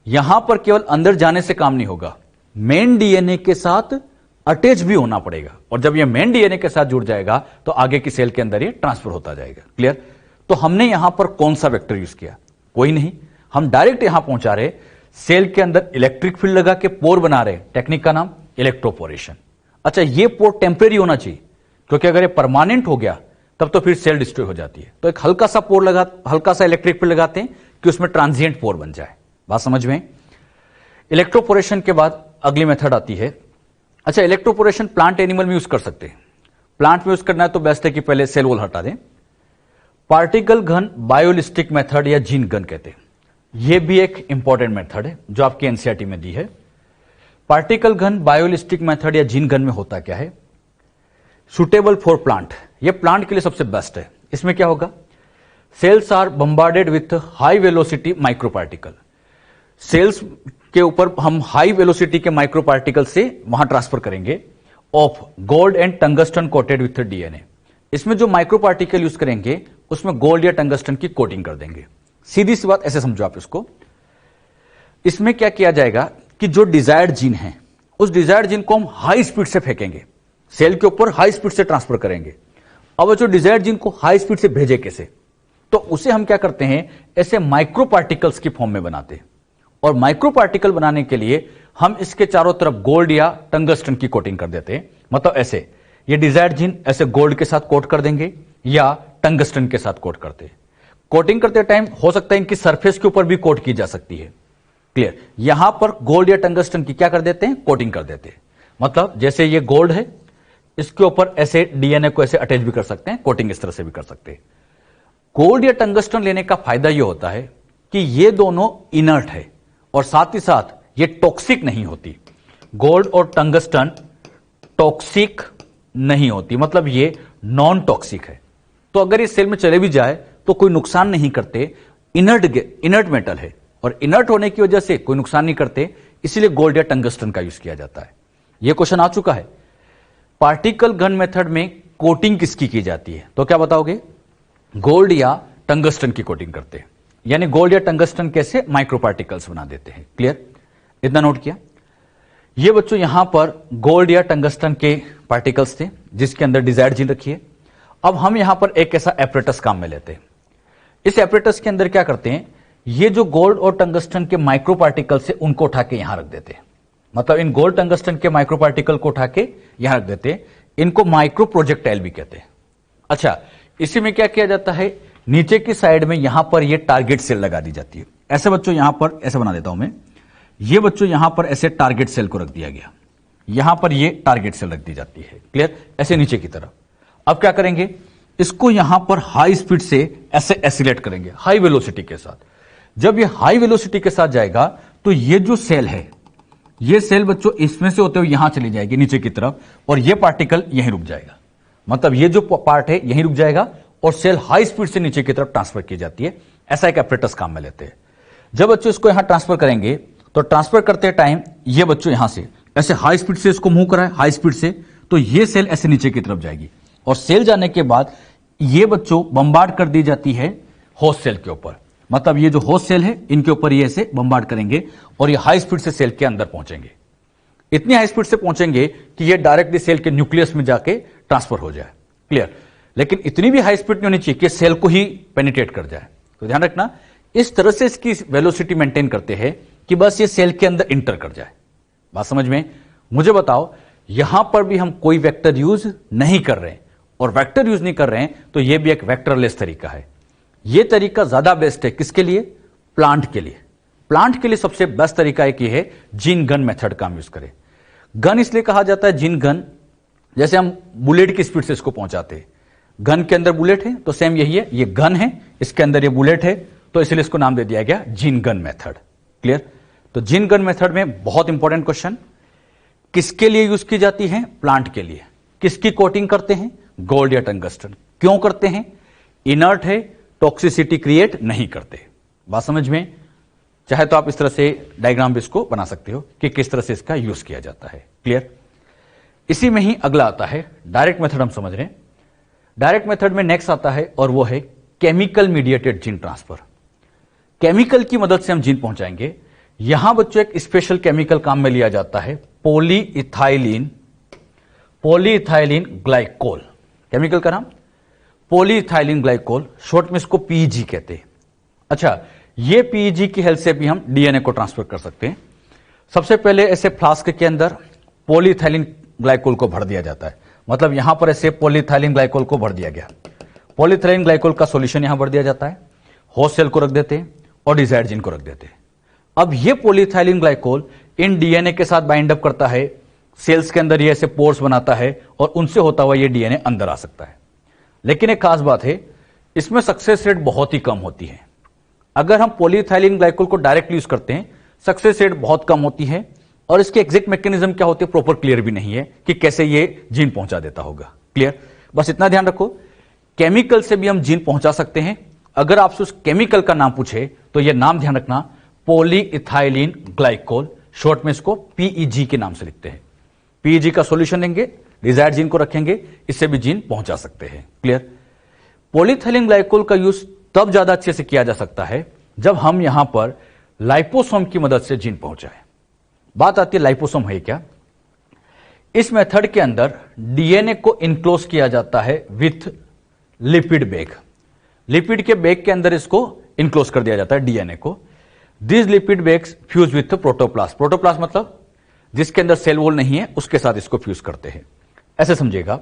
यहां पर केवल अंदर जाने से काम नहीं होगा, मेन डीएनए के साथ अटैच भी होना पड़ेगा। और जब ये मेन डीएनए के साथ जुड़ जाएगा तो आगे की सेल के अंदर ये ट्रांसफर होता जाएगा। क्लियर? तो हमने यहां पर कौन सा वेक्टर यूज किया? कोई नहीं, हम डायरेक्ट यहां पहुंचा रहे, सेल के अंदर इलेक्ट्रिक फील्ड लगा के पोर बना रहे। टेक्निक का नाम इलेक्ट्रोपोरेशन। अच्छा, ये पोर टेम्परेरी होना चाहिए, क्योंकि अगर ये परमानेंट हो गया तब तो फिर सेल डिस्ट्रॉय हो जाती है। तो एक हल्का सा पोर लगा, हल्का सा इलेक्ट्रिक फील्ड लगाते हैं कि उसमें ट्रांजिएंट पोर बन जाए। बात समझ में? इलेक्ट्रोपोरेशन के बाद अगली मेथड आती है। अच्छा, इलेक्ट्रोपोरेशन प्लांट एनिमल में यूज कर सकते हैं। प्लांट में यूज करना है तो बेस्ट है कि पहले सेल वॉल हटा दें। पार्टिकल गन बायोलिस्टिक मेथड या जीन गन कहते हैं। यह भी एक इंपॉर्टेंट मेथड है जो आपकी एनसीईआरटी में दी है। पार्टिकल गन बायोलिस्टिक मेथड या जीन गन में होता क्या है? सुटेबल फॉर प्लांट, यह प्लांट के लिए सबसे बेस्ट है। इसमें क्या होगा, cells are bombarded with high velocity micro particle. Cells के ऊपर हम हाई वेलोसिटी के माइक्रो पार्टिकल से वहां ट्रांसफर करेंगे of gold and tungsten coated with DNA. इसमें जो माइक्रो पार्टिकल यूज करेंगे उसमें गोल्ड या टंगस्टन की कोटिंग कर देंगे। सीधी सी बात, ऐसे समझो आप इसको। इसमें क्या किया जाएगा कि जो डिजायर्ड जीन है उस डिजायर्ड जीन को हम हाई स्पीड से फेंकेंगे, सेल के ऊपर हाई स्पीड से ट्रांसफर करेंगे। अब जो डिजायर्ड जीन को हाई स्पीड से भेजे कैसे, तो उसे हम क्या करते हैं, ऐसे माइक्रो पार्टिकल्स की फॉर्म में बनाते हैं। और माइक्रो पार्टिकल बनाने के लिए हम इसके चारों तरफ गोल्ड या टंगस्टन की कोटिंग कर देते हैं। मतलब ऐसे ये डिजायर्ड जीन ऐसे गोल्ड के साथ कोट कर देंगे या टंगस्टन के साथ कोट करते हैं। कोटिंग करते टाइम हो सकता है इनकी सरफेस के ऊपर भी कोट की जा सकती है। क्लियर? यहां पर गोल्ड या टंगस्टन की क्या कर देते हैं, कोटिंग कर देते हैं। मतलब जैसे ये गोल्ड है, इसके ऊपर ऐसे डीएनए को ऐसे अटैच भी कर सकते हैं, कोटिंग इस तरह से भी कर सकते हैं। गोल्ड या टंगस्टन लेने का फायदा यह होता है कि ये दोनों इनर्ट है और साथ ही साथ ये टॉक्सिक नहीं होती। गोल्ड और टंगस्टन टॉक्सिक नहीं होती, मतलब ये नॉन टॉक्सिक है। तो अगर ये सेल में चले भी जाए तो कोई नुकसान नहीं करते। इनर्ट मेटल है और इनर्ट होने की वजह से कोई नुकसान नहीं करते, इसीलिए गोल्ड या टंगस्टन का यूज किया जाता है। यह क्वेश्चन आ चुका है। पार्टिकल गन मेथड में कोटिंग किसकी की जाती है, तो क्या बताओगे? गोल्ड या टंगस्टन की कोटिंग करते हैं। यानी गोल्ड या टंगस्टन कैसे माइक्रो पार्टिकल्स बना देते हैं। क्लियर? इतना नोट किया? ये बच्चों यहां पर गोल्ड या टंगस्टन के पार्टिकल्स थे जिसके अंदर डिजायर्ड जीन रखी है। अब हम यहां पर एक ऐसा एपरेटस काम में लेते हैं। इस एपरेटस के अंदर क्या करते हैं, ये जो गोल्ड और टंगस्टन के माइक्रो पार्टिकल से उनको उठा के यहां रख देते हैं। मतलब इन गोल्ड टंगस्टन के माइक्रो पार्टिकल को उठा के यहां रख देते हैं। इनको माइक्रो प्रोजेक्टाइल भी कहते हैं। अच्छा, इसी में क्या किया जाता है, नीचे की साइड में यहां पर ये टारगेट सेल लगा दी जाती है। ऐसे बच्चों यहां पर ऐसे बना देता हूं मैं, ये बच्चों यहां पर ऐसे टारगेट सेल को रख दिया गया, यहां पर ये टारगेट सेल रख दी जाती है। क्लियर? ऐसे नीचे की तरफ। अब क्या करेंगे, इसको यहां पर हाई स्पीड से ऐसे एसिलेट करेंगे हाई वेलोसिटी के साथ। जब ये हाई वेलोसिटी के साथ जाएगा तो ये जो सेल है, ये सेल बच्चों इसमें से होते हुए यहां चली जाएगी नीचे की तरफ, और ये पार्टिकल यहीं रुक जाएगा। मतलब ये जो पार्ट है यहीं रुक जाएगा और सेल हाई स्पीड से नीचे की तरफ ट्रांसफर की जाती है। ऐसा एक एपरेटस काम में लेते हैं। जब बच्चों इसको यहां ट्रांसफर करेंगे तो ट्रांसफर करते टाइम ये बच्चों यहां से ऐसे हाई स्पीड से इसको मूव कराए हाई स्पीड से, तो ये सेल ऐसे नीचे की तरफ जाएगी और सेल जाने के बाद ये बच्चों बम्बार्ड कर दी जाती है होस्ट सेल के ऊपर। मतलब ये जो होस्ट सेल है इनके ऊपर ये ऐसे बम्बार्ड करेंगे और ये हाई स्पीड से सेल के अंदर पहुंचेंगे। इतनी हाई स्पीड से पहुंचेंगे कि ये डायरेक्टली सेल के न्यूक्लियस में जाके ट्रांसफर हो जाए। क्लियर? लेकिन इतनी भी हाई स्पीड नहीं होनी चाहिए कि सेल को ही पेनिट्रेट कर जाए। तो ध्यान रखना, इस तरह से इसकी वेलोसिटी मेंटेन करते हैं कि बस ये सेल के अंदर इंटर कर जाए। बात समझ में? मुझे बताओ, यहां पर भी हम कोई वेक्टर यूज नहीं कर रहे हैं और वेक्टर यूज नहीं कर रहे हैं तो यह भी एक वेक्टरलेस तरीका है। यह तरीका ज्यादा बेस्ट है किसके लिए? प्लांट के लिए। प्लांट के लिए सबसे बेस्ट तरीका एक ये है जीन गन मेथड का हम यूज करें। गन इसलिए कहा जाता है जीन गन, जैसे हम बुलेट की स्पीड से इसको पहुंचाते हैं। गन के अंदर बुलेट है तो सेम यही है, ये गन है, इसके अंदर ये बुलेट है, तो इसलिए इसको नाम दे दिया गया जीन गन मेथड। क्लियर? तो जीन गन मेथड में बहुत इंपॉर्टेंट क्वेश्चन, किसके लिए यूज की जाती है? प्लांट के लिए। किसकी कोटिंग करते हैं? गोल्ड या टंगस्टन। क्यों करते हैं? इनर्ट है, टॉक्सिसिटी क्रिएट नहीं करते। बात समझ में? चाहे तो आप इस तरह से डायग्राम भी इसको बना सकते हो कि किस तरह से इसका यूज किया जाता है। क्लियर? इसी में ही अगला आता है डायरेक्ट मेथड, हम समझ रहे हैं। डायरेक्ट मेथड में नेक्स्ट आता है और वो है chemical mediated gene transfer. Chemical की मदद से हम जीन पहुंचाएंगे। यहां बच्चों एक स्पेशल केमिकल काम में लिया जाता है, पॉलीइथाइलिन ग्लाइकोल। केमिकल का नाम पॉलीइथाइलिन ग्लाइकोल, शॉर्ट में इसको पीईजी कहते हैं। अच्छा, ये पीईजी की हेल्प से भी हम डीएनए को ट्रांसफर कर सकते हैं। सबसे पहले ऐसे फ्लास्क के अंदर पॉलीइथाइलिन ग्लाइकोल को भर दिया जाता है, मतलब यहां पर ऐसे पॉलीइथाइलिन ग्लाइकोल को भर दिया गया। पॉलीइथाइलिन ग्लाइकोल का सॉल्यूशन यहां भर दिया जाता है, होस्ट सेल को रख देते हैं और डिजायर्ड जीन को रख देते हैं। अब ये पॉलीइथाइलिन ग्लाइकोल इन डीएनए के साथ बाइंड अप करता है, सेल्स के अंदर ये ऐसे पोर्स बनाता है और उनसे होता हुआ ये डीएनए अंदर आ सकता है। लेकिन एक खास बात है, इसमें सक्सेस रेट बहुत ही कम होती है। अगर हम पॉलीइथाइलिन ग्लाइकोल को डायरेक्टली यूज करते हैं, सक्सेस रेट बहुत कम होती है और इसके एग्जैक्ट मैकेनिज्म क्या होते हैं प्रॉपर क्लियर भी नहीं है कि कैसे ये जीन पहुंचा देता होगा। क्लियर? बस इतना ध्यान रखो, केमिकल से भी हम जीन पहुंचा सकते हैं। अगर आपसे उस केमिकल का नाम पूछे तो यह नाम ध्यान रखना, पॉलीइथाइलिन ग्लाइकोल, शॉर्ट में इसको पीईजी के नाम से लिखते हैं। पीईजी का सॉल्यूशन लेंगे, डिजायर्ड जीन को रखेंगे, इससे भी जीन पहुंचा सकते हैं। क्लियर? पॉलीइथाइलिन ग्लाइकोल का यूज तब ज्यादा अच्छे से किया जा सकता है जब हम यहां पर लाइपोसोम की मदद से जीन पहुंचाएं। बात आती है लाइपोसोम है क्या? इस मेथड के अंदर डीएनए को इनक्लोज किया जाता है विथ लिपिड बैग। लिपिड के बैग के अंदर इसको इनक्लोज कर दिया जाता है डीएनए को। This lipid bags fuse with protoplast. Protoplast मतलब जिसके अंदर सेल वॉल नहीं है, उसके साथ इसको फ्यूज करते हैं। ऐसे समझिएगा,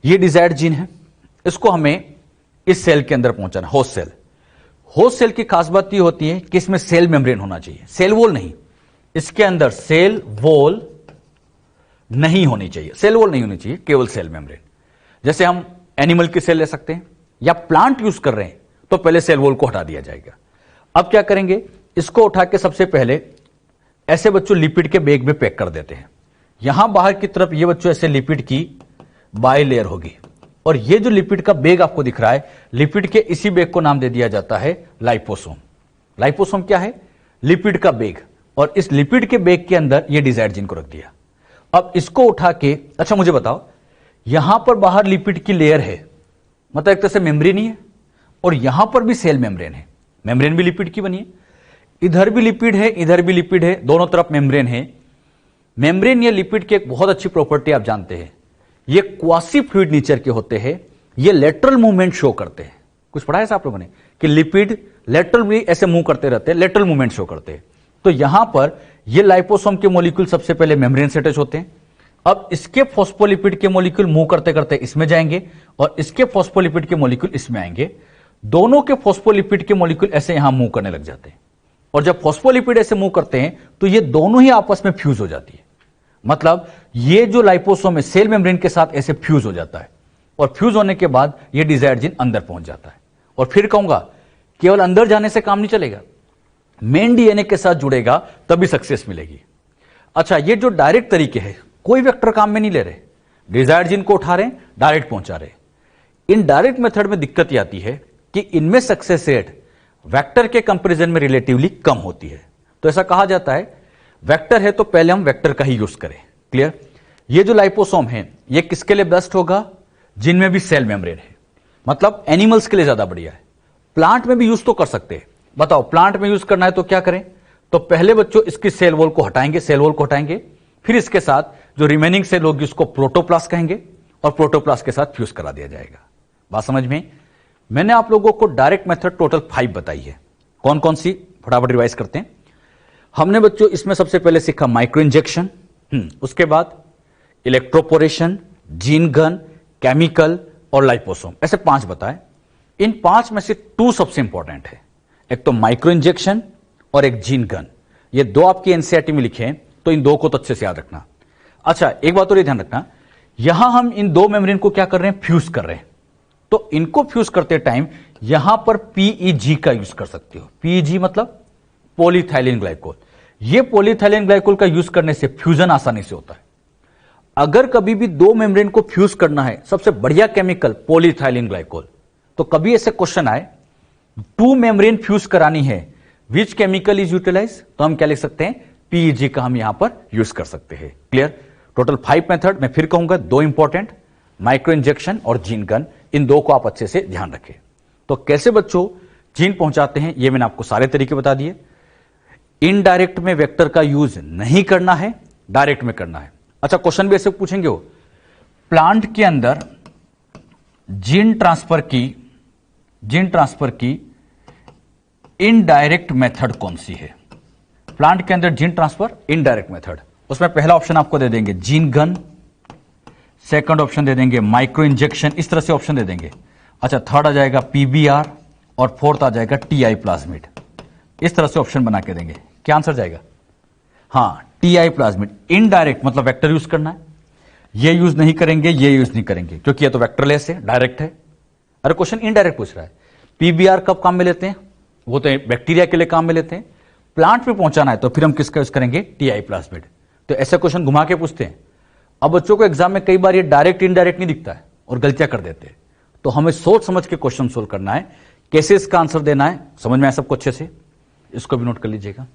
ये डिजायर्ड जीन है, इसको हमें इस सेल के अंदर पहुंचाना, होस्ट सेल। होस्ट सेल की खास बात यह होती है कि इसमें सेल मेम्ब्रेन होना चाहिए, सेल वॉल नहीं। इसके अंदर सेल वॉल नहीं होनी चाहिए, सेल वॉल नहीं होनी चाहिए, केवल सेल मेम्ब्रेन। जैसे हम एनिमल की सेल ले सकते हैं या प्लांट यूज कर रहे हैं तो पहले सेल वॉल को हटा दिया जाएगा। अब क्या करेंगे, इसको उठा के सबसे पहले ऐसे बच्चों लिपिड के बैग में पैक कर देते हैं। यहां बाहर की तरफ ये बच्चों ऐसे लिपिड की बाई लेयर होगी और ये जो लिपिड का बैग आपको दिख रहा है, लिपिड के इसी बैग को नाम दे दिया जाता है लाइपोसोम। लाइपोसोम क्या है? लिपिड का बैग। और इस लिपिड के बैग के अंदर ये डिजायर्ड जीन को रख दिया। अब इसको उठा के, अच्छा मुझे बताओ, यहां पर बाहर लिपिड की लेयर है, मतलब एक तरह से मेम्ब्रेन ही है, और यहां पर भी सेल मेम्ब्रेन है, मेम्ब्रेन भी लिपिड की बनी है। इधर भी लिपिड है, इधर भी लिपिड है, दोनों तरफ मेम्ब्रेन है। मेम्ब्रेन या लिपिड की एक बहुत अच्छी प्रॉपर्टी आप जानते हैं, ये क्वासी फ्लूइड नेचर के होते हैं, ये लेटरल मूवमेंट शो करते हैं। कुछ पढ़ा है आप लोगों ने कि लिपिड लेटरली ऐसे मूव करते रहते हैं, लेटरल मूवमेंट शो करते हैं। तो यहां पर ये लाइपोसोम के मॉलिक्यूल सबसे पहले मेम्ब्रेन से टच होते हैं। अब इसके फॉस्फोलिपिड के मॉलिक्यूल मूव करते करते इसमें जाएंगे और इसके फॉस्फोलिपिड के मॉलिक्यूल इसमें आएंगे। दोनों के फॉस्फोलिपिड के मॉलिक्यूल ऐसे यहां मूव करने लग जाते हैं और जब फॉस्फोलिपिड ऐसे मूव करते हैं तो ये दोनों ही आपस में फ्यूज हो जाती है। मतलब ये जो लाइपोसोम है सेल मेम्ब्रेन के साथ ऐसे फ्यूज हो जाता है और फ्यूज होने के बाद ये डिजायर्ड जीन अंदर पहुंच जाता है। और फिर कहूंगा केवल अंदर जाने से काम नहीं चलेगा, मेन डीएनए के साथ जुड़ेगा तभी सक्सेस मिलेगी। अच्छा, ये जो डायरेक्ट तरीके हैं, कोई वेक्टर काम में नहीं ले रहे, डिजायर्ड जीन को उठा रहे हैं, डायरेक्ट पहुंचा रहे। इन डायरेक्ट मेथड में दिक्कत यह आती है कि इनमें सक्सेस रेट वेक्टर के कंपैरिजन में रिलेटिवली कम होती है। तो ऐसा कहा जाता है वेक्टर है तो पहले हम वेक्टर का ही यूज करें। क्लियर? ये जो लाइपोसोम है ये किसके लिए बेस्ट होगा? जिनमें भी सेल मेम्ब्रेन है, मतलब एनिमल्स के लिए ज्यादा बढ़िया है। प्लांट में भी यूज तो कर सकते हैं। बताओ, प्लांट में यूज करना है तो क्या करें? तो पहले बच्चों इसकी सेल वॉल को हटाएंगे, सेल वॉल को हटाएंगे, फिर इसके साथ जो रिमेनिंग सेल होगी उसको प्रोटोप्लास्ट कहेंगे और प्रोटोप्लास्ट के साथ फ्यूज करा दिया जाएगा। बात समझ में? मैंने आप लोगों को डायरेक्ट मेथड टोटल 5 बताई है। कौन कौन सी? फटाफट रिवाइज करते हैं। हमने बच्चों इसमें सबसे पहले सीखा माइक्रो इंजेक्शन, उसके बाद इलेक्ट्रोपोरेशन, जीन गन, केमिकल और लाइपोसोम, ऐसे 5 बताए। इन 5 में से 2 सबसे इंपॉर्टेंट है, एक तो माइक्रो इंजेक्शन और एक जीन गन। ये 2 आपकी एनसीईआरटी में लिखे हैं, तो इन 2 को तो अच्छे से याद रखना। अच्छा, एक बात और ध्यान रखना, यहां हम इन 2 मेम्ब्रेन को क्या कर रहे हैं, फ्यूज कर रहे हैं। तो इनको फ्यूज करते टाइम यहां पर पीईजी का यूज कर सकते हो। पीईजी मतलब पॉलीइथाइलिन ग्लाइकोल। ये पॉलीइथाइलिन ग्लाइकोल का यूज करने से फ्यूजन आसानी से होता है। अगर कभी भी 2 मेम्ब्रेन को फ्यूज करना है, सबसे बढ़िया केमिकल पॉलीइथाइलिन ग्लाइकोल। तो कभी ऐसे क्वेश्चन आए 2 मेम्ब्रेन फ्यूज करानी है, विच केमिकल इज यूटिलाइज, तो हम क्या लिख सकते हैं, पीईजी का हम यहां पर यूज कर सकते हैं। क्लियर। टोटल 5 मेथड, मैं फिर कहूंगा 2 इंपॉर्टेंट, माइक्रो इंजेक्शन और जीन गन। इन 2 को आप अच्छे से ध्यान रखें। तो कैसे बच्चों जीन पहुंचाते हैं, ये मैंने आपको सारे तरीके बता दिए। इनडायरेक्ट में वेक्टर का यूज नहीं करना है, डायरेक्ट में करना है। अच्छा, क्वेश्चन भी ऐसे पूछेंगे हो, प्लांट के अंदर जीन ट्रांसफर की इनडायरेक्ट मेथड कौन सी है। प्लांट के अंदर जीन ट्रांसफर इनडायरेक्ट मेथड, उसमें पहला ऑप्शन आपको दे देंगे जीन गन, सेकंड ऑप्शन दे देंगे माइक्रो इंजेक्शन, इस तरह से ऑप्शन दे देंगे। अच्छा, थर्ड आ जाएगा पीबीआर और फोर्थ आ जाएगा टीआई प्लाज्मिड। इस तरह से ऑप्शन बना के देंगे। क्या आंसर जाएगा, हाँ टीआई प्लाज्मिड। इनडायरेक्ट मतलब वेक्टर यूज करना है, ये यूज नहीं करेंगे, ये यूज नहीं करेंगे, क्योंकि ये तो वेक्टरलेस है, डायरेक्ट है। अरे क्वेश्चन इनडायरेक्ट पूछ रहा है। पीबीआर कब काम में लेते हैं, वो तो बैक्टीरिया के लिए काम में लेते हैं। प्लांट में पहुंचाना है तो फिर हम किसका यूज करेंगे, टीआई प्लाज्मिड। तो ऐसे क्वेश्चन घुमा के पूछते हैं। अब बच्चों को एग्जाम में कई बार ये डायरेक्ट इनडायरेक्ट नहीं दिखता है और गलतियां कर देते हैं, तो हमें सोच समझ के क्वेश्चन सोल्व करना है। कैसे इसका आंसर देना है, समझ में आया सबको अच्छे से, इसको भी नोट कर लीजिएगा।